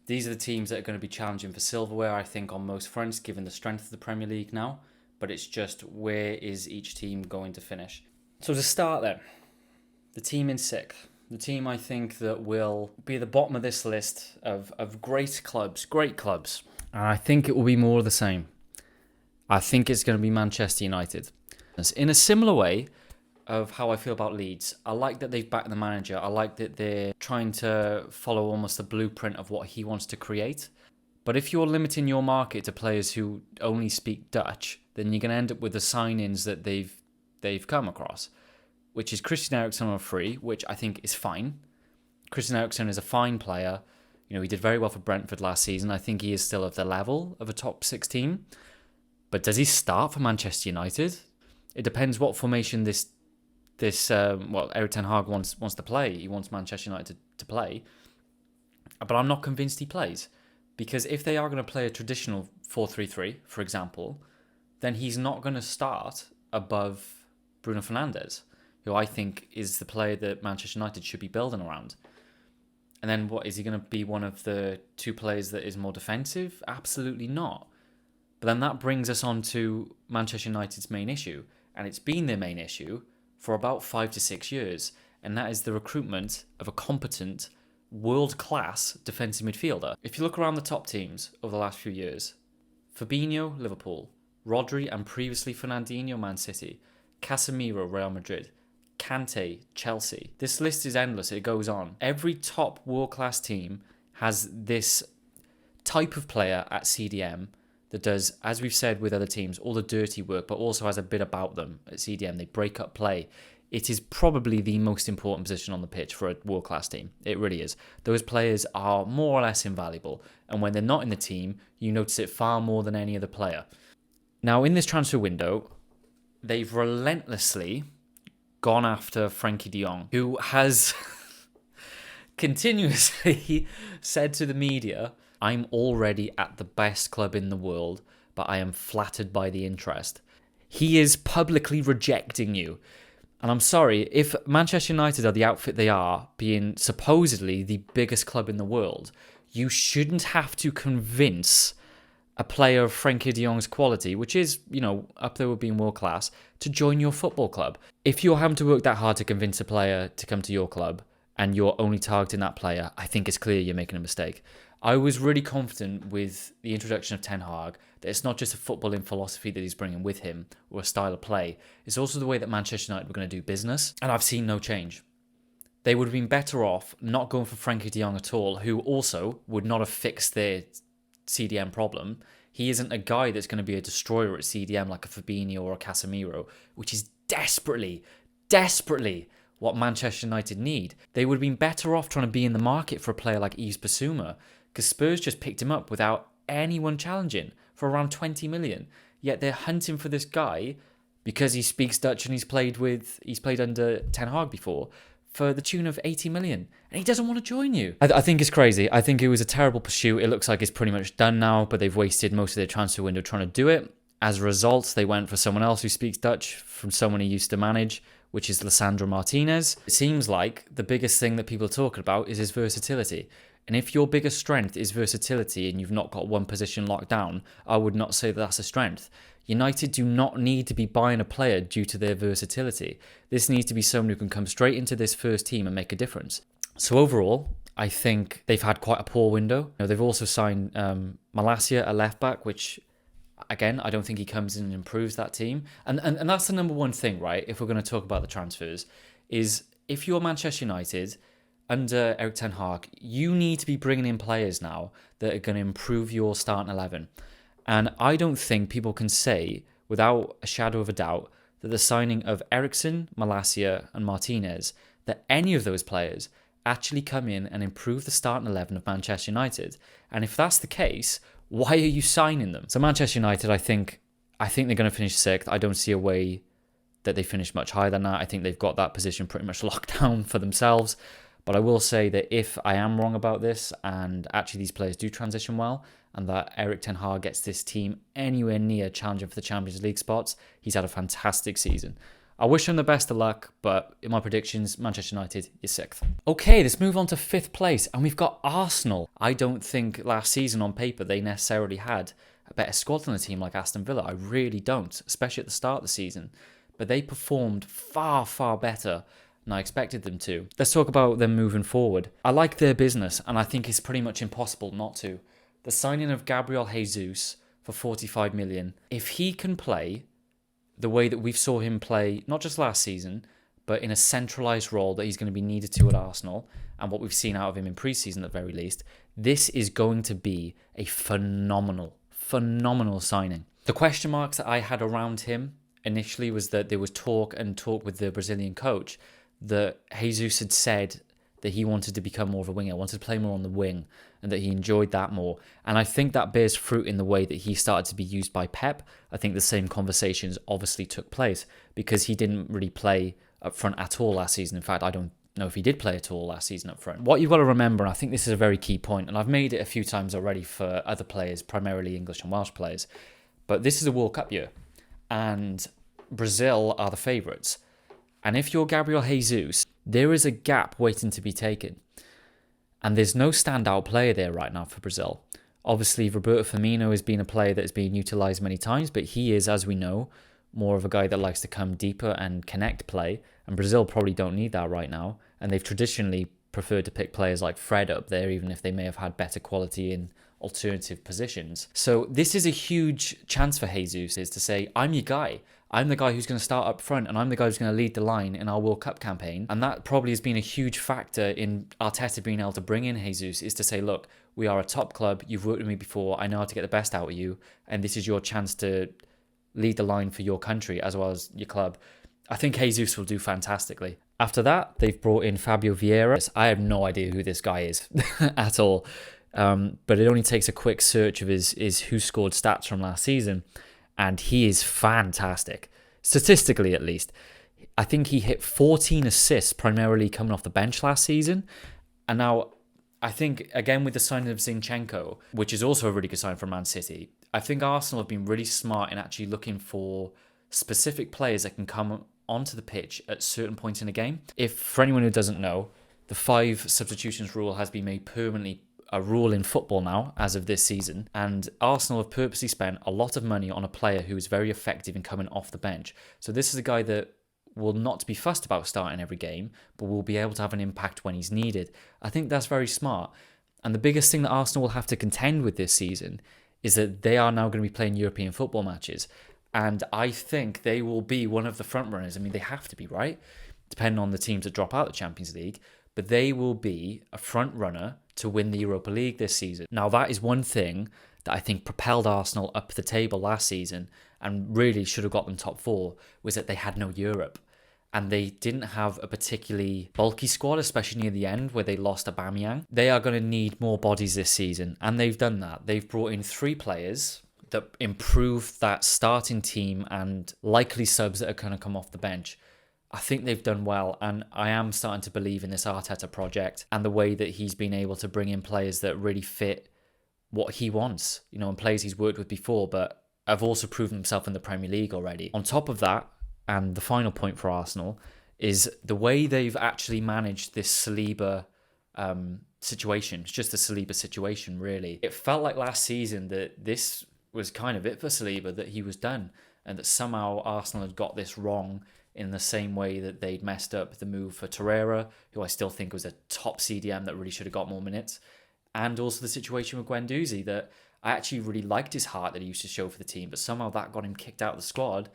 These are the teams that are going to be challenging for silverware, I think, on most fronts, given the strength of the Premier League now. But it's just, where is each team going to finish? So to start then, the team in 6th. The team I think that will be at the bottom of this list of great clubs. And I think it will be more of the same. I think it's going to be Manchester United. In a similar way of how I feel about Leeds, I like that they've backed the manager. I like that they're trying to follow almost the blueprint of what he wants to create. But if you're limiting your market to players who only speak Dutch, then you're going to end up with the signings that they've come across, which is Christian Eriksen on a free, which I think is fine. Christian Eriksen is a fine player. You know, he did very well for Brentford last season. I think he is still of the level of a top 6 team. But does he start for Manchester United? It depends what formation Erik ten Hag wants to play. He wants Manchester United to play. But I'm not convinced he plays. Because if they are going to play a traditional 4-3-3, for example, then he's not going to start above Bruno Fernandes, who I think is the player that Manchester United should be building around. And then what, is he going to be one of the 2 players that is more defensive? Absolutely not. But then that brings us on to Manchester United's main issue. And it's been their main issue for about 5 to 6 years. And that is the recruitment of a competent, world-class defensive midfielder. If you look around the top teams over the last few years, Fabinho, Liverpool, Rodri and previously Fernandinho, Man City, Casemiro, Real Madrid, Kante, Chelsea. This list is endless. It goes on. Every top world-class team has this type of player at CDM that does, as we've said with other teams, all the dirty work, but also has a bit about them at CDM. They break up play. It is probably the most important position on the pitch for a world-class team. It really is. Those players are more or less invaluable. And when they're not in the team, you notice it far more than any other player. Now, in this transfer window, they've relentlessly gone after Frankie de Jong, who has continuously said to the media, I'm already at the best club in the world, but I am flattered by the interest. He is publicly rejecting you. And I'm sorry, if Manchester United are the outfit they are, being supposedly the biggest club in the world, you shouldn't have to convince a player of Frankie de Jong's quality, which is, up there with being world class, to join your football club. If you're having to work that hard to convince a player to come to your club and you're only targeting that player, I think it's clear you're making a mistake. I was really confident with the introduction of Ten Hag that it's not just a footballing philosophy that he's bringing with him or a style of play. It's also the way that Manchester United were going to do business, and I've seen no change. They would have been better off not going for Frankie de Jong at all, who also would not have fixed their CDM problem. He isn't a guy that's going to be a destroyer at CDM like a Fabinho or a Casemiro, which is desperately what Manchester United need. They would have been better off trying to be in the market for a player like Yves Bissouma, because Spurs just picked him up without anyone challenging for around 20 million. Yet they're hunting for this guy because he speaks Dutch and he's played under Ten Hag before, for the tune of 80 million, and he doesn't want to join you. I think it's crazy. I think it was a terrible pursuit. It looks like it's pretty much done now, but they've wasted most of their transfer window trying to do it. As a result, they went for someone else who speaks Dutch from someone he used to manage, which is Lisandro Martinez. It seems like the biggest thing that people are talking about is his versatility. And if your biggest strength is versatility and you've not got one position locked down, I would not say that that's a strength. United do not need to be buying a player due to their versatility. This needs to be someone who can come straight into this first team and make a difference. So overall, I think they've had quite a poor window. They've also signed Malacia, a left back, which, again, I don't think he comes in and improves that team. And that's the number one thing, right? If we're going to talk about the transfers, is if you're Manchester United under Erik Ten Hag, you need to be bringing in players now that are going to improve your starting 11. And I don't think people can say, without a shadow of a doubt, that the signing of Eriksen, Malacia and Martinez, that any of those players actually come in and improve the starting 11 of Manchester United. And if that's the case, why are you signing them? So Manchester United, I think they're going to finish sixth. I don't see a way that they finish much higher than that. I think they've got that position pretty much locked down for themselves. But I will say that if I am wrong about this, and actually these players do transition well, and that Erik Ten Hag gets this team anywhere near challenging for the Champions League spots, he's had a fantastic season. I wish him the best of luck, but in my predictions, Manchester United is sixth. Okay, let's move on to fifth place, and we've got Arsenal. I don't think last season on paper they necessarily had a better squad than a team like Aston Villa. I really don't, especially at the start of the season. But they performed far, far better than I expected them to. Let's talk about them moving forward. I like their business, and I think it's pretty much impossible not to. The signing of Gabriel Jesus for 45 million, if he can play the way that we saw him play, not just last season, but in a centralised role that he's going to be needed to at Arsenal, and what we've seen out of him in pre-season at the very least, this is going to be a phenomenal signing. The question marks that I had around him initially was that there was talk with the Brazilian coach that Jesus had said that he wanted to become more of a winger, wanted to play more on the wing, and that he enjoyed that more. And I think that bears fruit in the way that he started to be used by Pep. I think the same conversations obviously took place because he didn't really play up front at all last season. In fact, I don't know if he did play at all last season up front. What you've got to remember, and I think this is a very key point, and I've made it a few times already for other players, primarily English and Welsh players, but this is a World Cup year, and Brazil are the favourites. And if you're Gabriel Jesus, there is a gap waiting to be taken. And there's no standout player there right now for Brazil. Obviously, Roberto Firmino has been a player that has been utilised many times, but he is, as we know, more of a guy that likes to come deeper and connect play. And Brazil probably don't need that right now. And they've traditionally preferred to pick players like Fred up there, even if they may have had better quality in alternative positions. So this is a huge chance for Jesus, is to say, I'm your guy. I'm the guy who's going to start up front, and I'm the guy who's going to lead the line in our World Cup campaign. And that probably has been a huge factor in Arteta being able to bring in Jesus, is to say, look, we are a top club. You've worked with me before. I know how to get the best out of you. And this is your chance to lead the line for your country as well as your club. I think Jesus will do fantastically. After that, they've brought in Fabio Vieira. I have no idea who this guy is at all. But it only takes a quick search of his who scored stats from last season. And he is fantastic, statistically at least. I think he hit 14 assists, primarily coming off the bench last season. And now, I think, again, with the signing of Zinchenko, which is also a really good sign for Man City, I think Arsenal have been really smart in actually looking for specific players that can come onto the pitch at certain points in a game. If, for anyone who doesn't know, the 5 substitutions rule has been made permanently a rule in football now as of this season, and Arsenal have purposely spent a lot of money on a player who is very effective in coming off the bench. So this is a guy that will not be fussed about starting every game, but will be able to have an impact when he's needed. I think that's very smart. And the biggest thing that Arsenal will have to contend with this season is that they are now going to be playing European football matches. And I think they will be one of the front runners. I mean, they have to be, right? Depending on the teams that drop out of the Champions League. But they will be a front runner to win the Europa League this season. Now, that is one thing that I think propelled Arsenal up the table last season and really should have got them top four was that they had no Europe. And they didn't have a particularly bulky squad, especially near the end where they lost Aubameyang. They are going to need more bodies this season, and they've done that. They've brought in 3 players that improve that starting team and likely subs that are going to come off the bench. I think they've done well, and I am starting to believe in this Arteta project and the way that he's been able to bring in players that really fit what he wants, and players he's worked with before, but have also proven himself in the Premier League already. On top of that, and the final point for Arsenal, is the way they've actually managed this Saliba situation. It's just a Saliba situation, really. It felt like last season that this was kind of it for Saliba, that he was done, and that somehow Arsenal had got this wrong in the same way that they'd messed up the move for Torreira, who I still think was a top CDM that really should have got more minutes, and also the situation with Guendouzi, that I actually really liked his heart that he used to show for the team, but somehow that got him kicked out of the squad,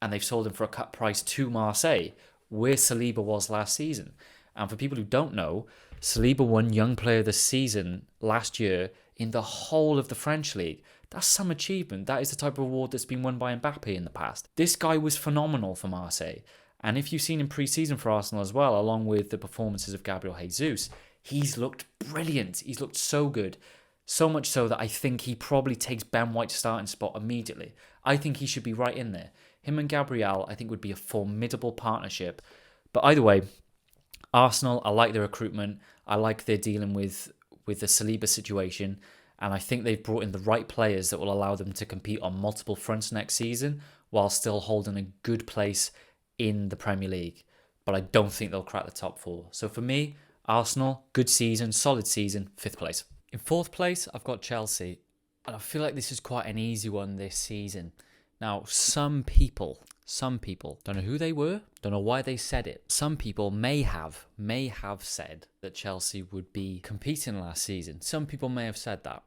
and they've sold him for a cut price to Marseille, where Saliba was last season. And for people who don't know, Saliba won Young Player of the Season last year in the whole of the French league. That's some achievement. That is the type of award that's been won by Mbappe in the past. This guy was phenomenal for Marseille. And if you've seen him pre-season for Arsenal as well, along with the performances of Gabriel Jesus, he's looked brilliant. He's looked so good. So much so that I think he probably takes Ben White's starting spot immediately. I think he should be right in there. Him and Gabriel, I think, would be a formidable partnership. But either way, Arsenal, I like their recruitment. I like their dealing with the Saliba situation. And I think they've brought in the right players that will allow them to compete on multiple fronts next season while still holding a good place in the Premier League. But I don't think they'll crack the top 4. So for me, Arsenal, good season, solid season, 5th place. In 4th place, I've got Chelsea. And I feel like this is quite an easy one this season. Now, some people, don't know who they were, don't know why they said it. Some people may have said that Chelsea would be competing last season. Some people may have said that.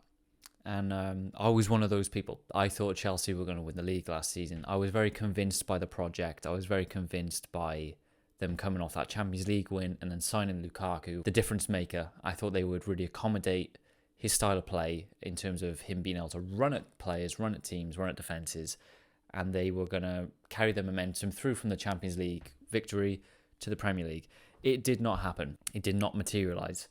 And I was one of those people. I thought Chelsea were going to win the league last season. I was very convinced by the project. I was very convinced by them coming off that Champions League win and then signing Lukaku, the difference maker. I thought they would really accommodate his style of play in terms of him being able to run at players, run at teams, run at defences. And they were going to carry the momentum through from the Champions League victory to the Premier League. It did not happen. It did not materialise.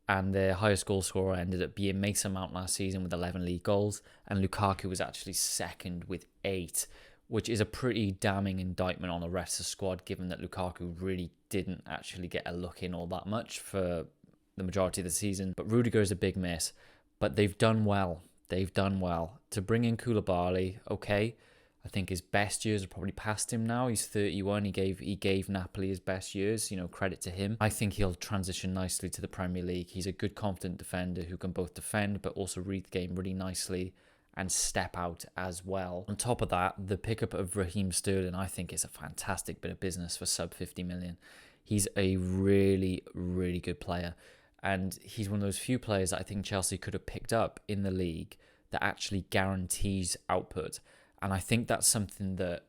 And their highest goal scorer ended up being Mason Mount last season with 11 league goals. And Lukaku was actually second with 8, which is a pretty damning indictment on the rest of the squad, given that Lukaku really didn't actually get a look in all that much for the majority of the season. But Rudiger is a big miss. But they've done well. They've done well. To bring in Koulibaly, okay. I think his best years are probably past him now. He's 31. He gave Napoli his best years. Credit to him. I think he'll transition nicely to the Premier League. He's a good, confident defender who can both defend but also read the game really nicely and step out as well. On top of that, the pickup of Raheem Sterling, I think, is a fantastic bit of business for sub 50 million. He's a really, really good player. And he's one of those few players that I think Chelsea could have picked up in the league that actually guarantees output. And I think that's something that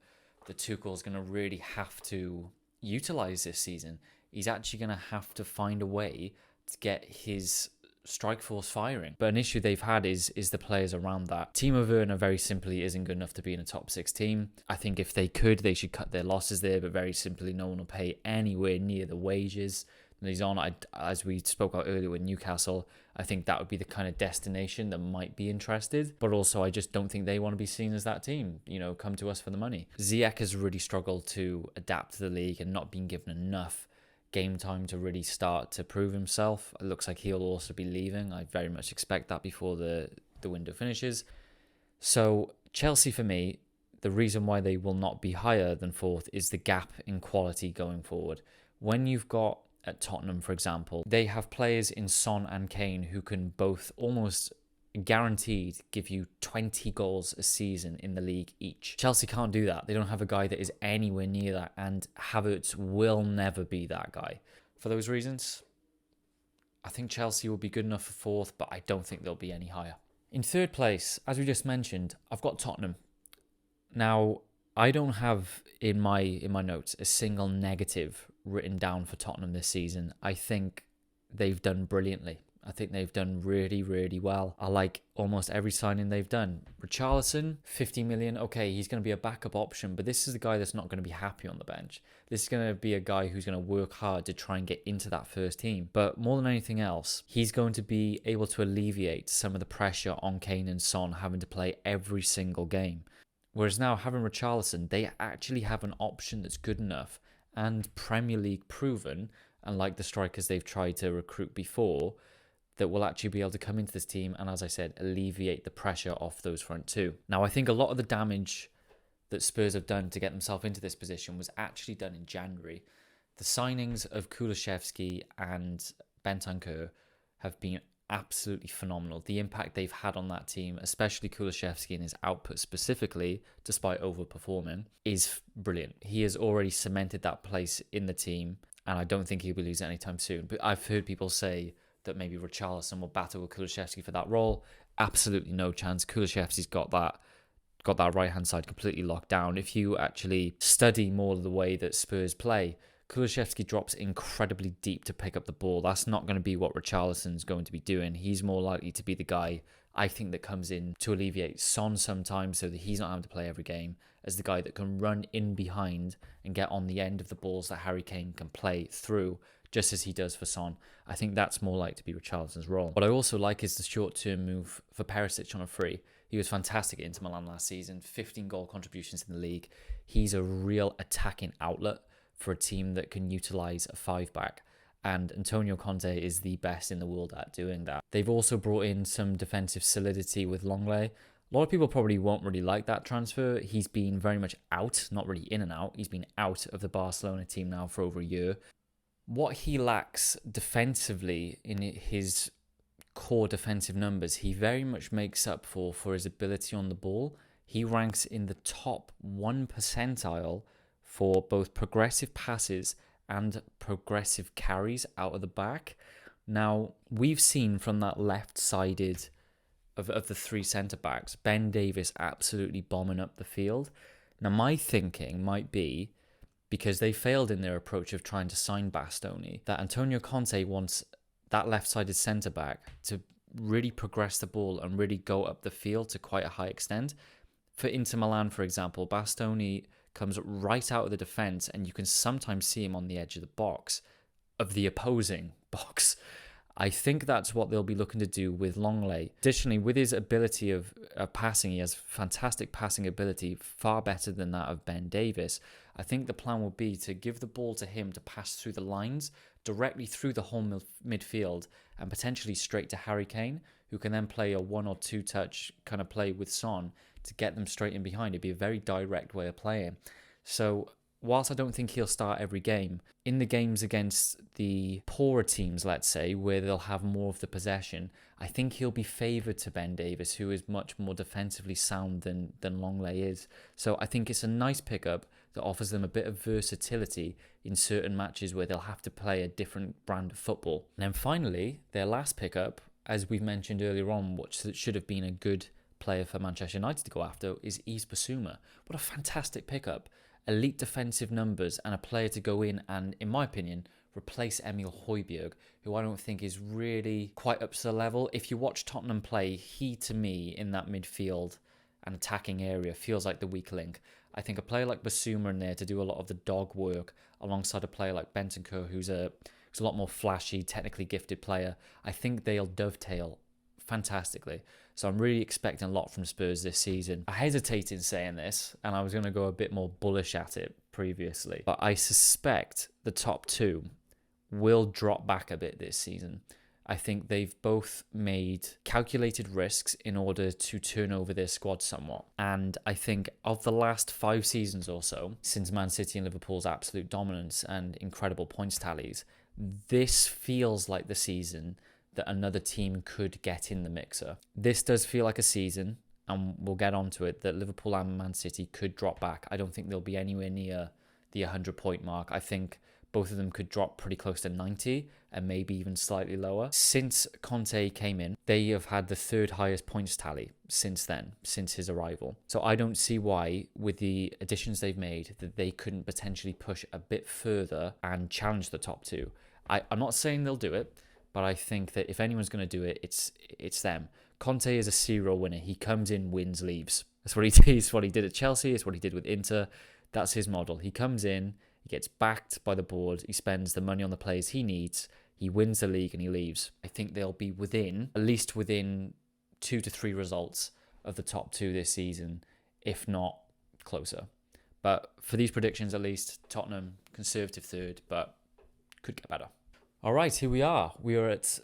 the Tuchel is going to really have to utilise this season. He's actually going to have to find a way to get his strike force firing. But an issue they've had is the players around that. Timo Werner very simply isn't good enough to be in a top 6 team. I think if they could, they should cut their losses there, but very simply no one will pay anywhere near the wages that he's on. As we spoke about earlier with Newcastle, I think that would be the kind of destination that might be interested. But also, I just don't think they want to be seen as that team. Come to us for the money. Ziyech has really struggled to adapt to the league and not been given enough game time to really start to prove himself. It looks like he'll also be leaving. I very much expect that before the window finishes. So Chelsea, for me, the reason why they will not be higher than 4th is the gap in quality going forward. When you've got at Tottenham, for example, they have players in Son and Kane who can both almost guaranteed give you 20 goals a season in the league each. Chelsea can't do that. They don't have a guy that is anywhere near that, and Havertz will never be that guy. For those reasons, I think Chelsea will be good enough for 4th, but I don't think they'll be any higher. In 3rd place, as we just mentioned, I've got Tottenham. Now, I don't have in my notes a single negative written down for Tottenham this season. I think they've done brilliantly. I think they've done really, really well. I like almost every signing they've done. Richarlison, 50 million. Okay, he's going to be a backup option, but this is a guy that's not going to be happy on the bench. This is going to be a guy who's going to work hard to try and get into that first team. But more than anything else, he's going to be able to alleviate some of the pressure on Kane and Son having to play every single game. Whereas now, having Richarlison, they actually have an option that's good enough and Premier League proven, unlike the strikers they've tried to recruit before, that will actually be able to come into this team and, as I said, alleviate the pressure off those front two. Now, I think a lot of the damage that Spurs have done to get themselves into this position was actually done in January. The signings of Kulusevski and Bentancur have been absolutely phenomenal. The impact they've had on that team, especially Kulusevski and his output specifically, despite overperforming, is brilliant. He has already cemented that place in the team, and I don't think he'll be losing anytime soon. But I've heard people say that maybe Richarlison will battle with Kulusevski for that role. Absolutely no chance. Kulusevski's got that right-hand side completely locked down. If you actually study more of the way that Spurs play, Kulusevski drops incredibly deep to pick up the ball. That's not going to be what Richarlison's going to be doing. He's more likely to be the guy, I think, that comes in to alleviate Son sometimes so that he's not having to play every game, as the guy that can run in behind and get on the end of the balls that Harry Kane can play through, just as he does for Son. I think that's more like to be Richarlison's role. What I also like is the short-term move for Perisic on a free. He was fantastic at Inter Milan last season, 15 goal contributions in the league. He's a real attacking outlet for a team that can utilise a 5-back. And Antonio Conte is the best in the world at doing that. They've also brought in some defensive solidity with Longley. A lot of people probably won't really like that transfer. He's been very much out, not really in and out. He's been out of the Barcelona team now for over a year. What he lacks defensively in his core defensive numbers, he very much makes up for his ability on the ball. He ranks in the top 1 percentile for both progressive passes and progressive carries out of the back. Now, we've seen from that left-sided of the three centre-backs, Ben Davies absolutely bombing up the field. Now, my thinking might be, because they failed in their approach of trying to sign Bastoni, that Antonio Conte wants that left-sided centre-back to really progress the ball and really go up the field to quite a high extent. For Inter Milan, for example, Bastoni comes right out of the defence and you can sometimes see him on the edge of the box, of the opposing box. I think that's what they'll be looking to do with Longley. Additionally, with his ability of passing, he has fantastic passing ability, far better than that of Ben Davies. I think the plan will be to give the ball to him to pass through the lines, directly through the whole midfield, and potentially straight to Harry Kane, who can then play a 1 or 2 touch kind of play with Son to get them straight in behind. It'd be a very direct way of playing. So whilst I don't think he'll start every game, in the games against the poorer teams, let's say, where they'll have more of the possession, I think he'll be favoured to Ben Davies, who is much more defensively sound than Longley is. So I think it's a nice pickup that offers them a bit of versatility in certain matches where they'll have to play a different brand of football. And then finally, their last pickup, as we've mentioned earlier on, which should have been a good player for Manchester United to go after, is Yves Bissouma. What a fantastic pickup. Elite defensive numbers and a player to go in and, in my opinion, replace Emil Højbjerg, who I don't think is really quite up to the level. If you watch Tottenham play, he, to me, in that midfield and attacking area, feels like the weak link. I think a player like Bissouma in there to do a lot of the dog work alongside a player like Bentancur, who's a lot more flashy, technically gifted player, I think they'll dovetail fantastically. So I'm really expecting a lot from Spurs this season. I hesitate in saying this, and I was going to go a bit more bullish at it previously, but I suspect the top two will drop back a bit this season. I think they've both made calculated risks in order to turn over their squad somewhat. And I think of the last 5 seasons or so, since Man City and Liverpool's absolute dominance and incredible points tallies, this feels like the season that another team could get in the mixer. This does feel like a season, and we'll get onto it, that Liverpool and Man City could drop back. I don't think they'll be anywhere near the 100-point mark. I think both of them could drop pretty close to 90 and maybe even slightly lower. Since Conte came in, they have had the 3rd highest points tally since then, since his arrival. So I don't see why, with the additions they've made, that they couldn't potentially push a bit further and challenge the top two. I'm not saying they'll do it, but I think that if anyone's going to do it, it's them. Conte is a serial winner. He comes in, wins, leaves. That's what he did. It's what he did at Chelsea. It's what he did with Inter. That's his model. He comes in, he gets backed by the board. He spends the money on the players he needs. He wins the league and he leaves. I think they'll be at least within 2 to 3 results of the top 2 this season, if not closer. But for these predictions, at least, Tottenham, conservative third, but could get better. All right, here we are. We are at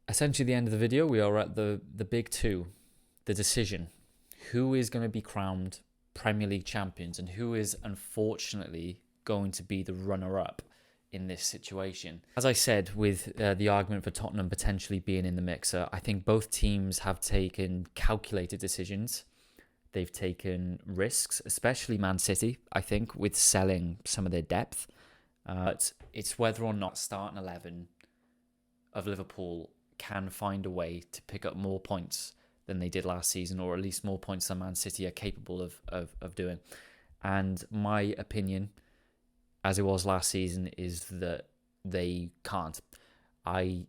essentially the end of the video. We are at the big 2, the decision. Who is going to be crowned Premier League champions and who is unfortunately going to be the runner-up in this situation? As I said, with the argument for Tottenham potentially being in the mixer, I think both teams have taken calculated decisions. They've taken risks, especially Man City, I think, with selling some of their depth. But it's whether or not starting 11 of Liverpool can find a way to pick up more points than they did last season, or at least more points than Man City are capable of doing. And my opinion, as it was last season, is that they can't. I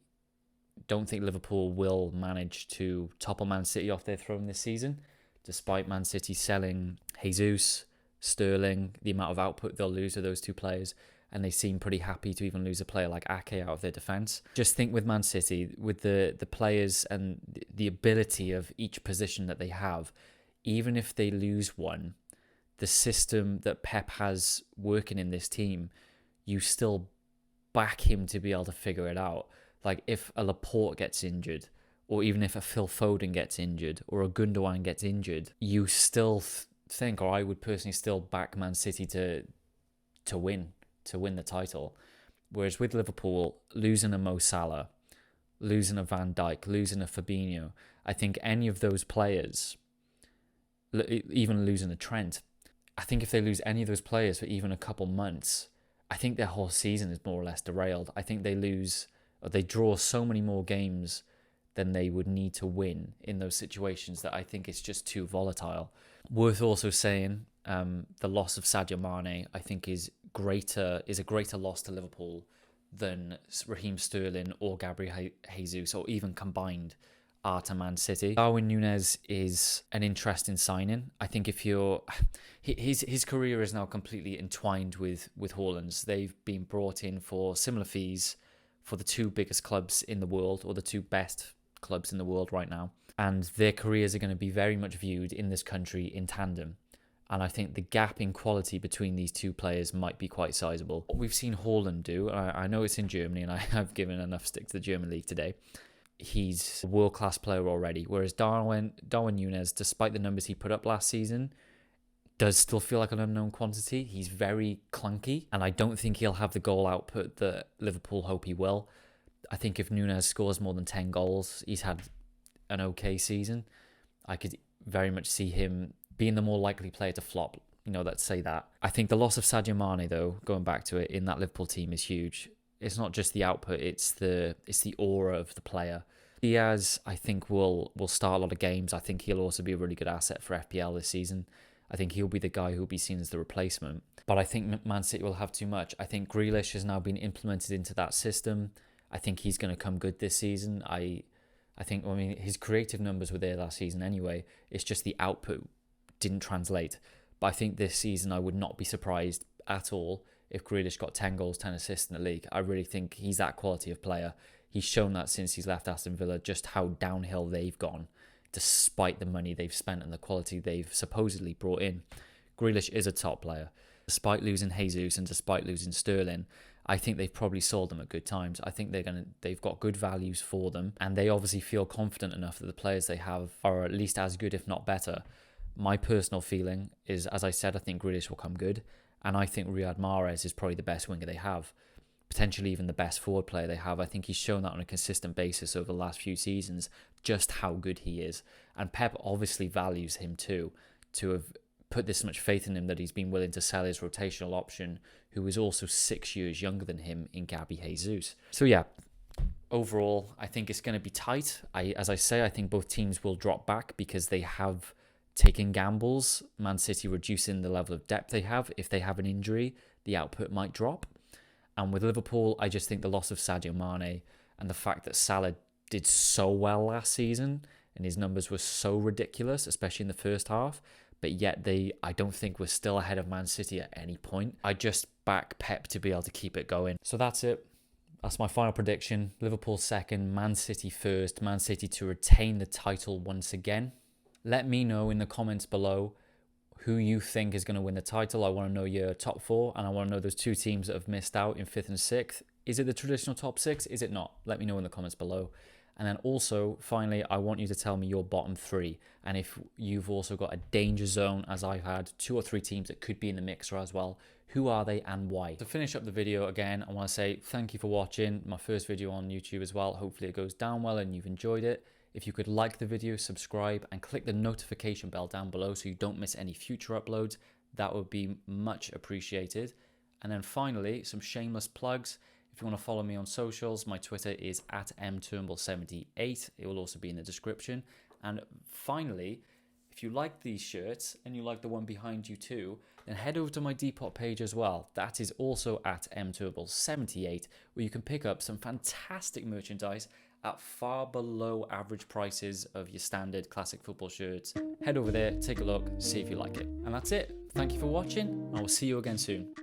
don't think Liverpool will manage to topple Man City off their throne this season, despite Man City selling Jesus, Sterling, the amount of output they'll lose to those 2 players. And they seem pretty happy to even lose a player like Ake out of their defence. Just think with Man City, with the players and the ability of each position that they have, even if they lose one, the system that Pep has working in this team, you still back him to be able to figure it out. Like if a Laporte gets injured, or even if a Phil Foden gets injured, or a Gundogan gets injured, you still think, or I would personally still back Man City to win the title. Whereas with Liverpool, losing a Mo Salah, losing a Van Dijk, losing a Fabinho, I think any of those players, even losing a Trent, I think if they lose any of those players for even a couple months, I think their whole season is more or less derailed. I think they draw so many more games than they would need to win in those situations that I think it's just too volatile. Worth also saying, the loss of Sadio Mane, I think, is a greater loss to Liverpool than Raheem Sterling or Gabriel Jesus, or even combined are to Man City. Darwin Núñez is an interesting signing. I think his career is now completely entwined with Haaland's. They've been brought in for similar fees for the 2 biggest clubs in the world, or the 2 best clubs in the world right now. And their careers are going to be very much viewed in this country in tandem. And I think the gap in quality between these 2 players might be quite sizable. What we've seen Haaland do, I know it's in Germany and I have given enough stick to the German league today, he's a world-class player already. Whereas Darwin Núñez, despite the numbers he put up last season, does still feel like an unknown quantity. He's very clunky, and I don't think he'll have the goal output that Liverpool hope he will. I think if Núñez scores more than 10 goals, he's had an okay season. I could very much see him being the more likely player to flop, let's say that. I think the loss of Sadio Mane, though, going back to it, in that Liverpool team is huge. It's not just the output, it's the aura of the player. Diaz, I think, will start a lot of games. I think he'll also be a really good asset for FPL this season. I think he'll be the guy who'll be seen as the replacement. But I think Man City will have too much. I think Grealish has now been implemented into that system. I think he's going to come good this season. I think his creative numbers were there last season anyway. It's just the output didn't translate. But I think this season I would not be surprised at all if Grealish got 10 goals, 10 assists in the league. I really think he's that quality of player. He's shown that since he's left Aston Villa, just how downhill they've gone, despite the money they've spent and the quality they've supposedly brought in. Grealish is a top player. Despite losing Jesus and despite losing Sterling, I think they've probably sold them at good times. I think they've got good values for them, and they obviously feel confident enough that the players they have are at least as good, if not better. My personal feeling is, as I said, I think Grealish will come good, and I think Riyad Mahrez is probably the best winger they have, potentially even the best forward player they have. I think he's shown that on a consistent basis over the last few seasons, just how good he is. And Pep obviously values him too, to have put this much faith in him that he's been willing to sell his rotational option, who is also 6 years younger than him, in Gabi Jesus. So yeah, overall, I think it's going to be tight. As I say, I think both teams will drop back because they have taken gambles. Man City reducing the level of depth they have. If they have an injury, the output might drop. And with Liverpool, I just think the loss of Sadio Mane and the fact that Salah did so well last season and his numbers were so ridiculous, especially in the first half, but yet I don't think we're still ahead of Man City at any point. I just back Pep to be able to keep it going. So that's it. That's my final prediction. Liverpool second, Man City first. Man City to retain the title once again. Let me know in the comments below who you think is going to win the title. I want to know your top four, and I want to know those two teams that have missed out in 5th and 6th. Is it the traditional top 6? Is it not? Let me know in the comments below. And then also, finally, I want you to tell me your bottom 3. And if you've also got a danger zone, as I've had, 2 or 3 teams that could be in the mixer as well. Who are they and why? To finish up the video, again, I want to say thank you for watching. My first video on YouTube as well. Hopefully it goes down well and you've enjoyed it. If you could like the video, subscribe, and click the notification bell down below so you don't miss any future uploads, that would be much appreciated. And then finally, some shameless plugs. If you want to follow me on socials, my Twitter is @mturnbull78. It will also be in the description. And finally, if you like these shirts and you like the one behind you too, then head over to my Depop page as well. That is also @mturnbull78, where you can pick up some fantastic merchandise at far below average prices of your standard classic football shirts. Head over there, take a look, see if you like it. And that's it. Thank you for watching, and I will see you again soon.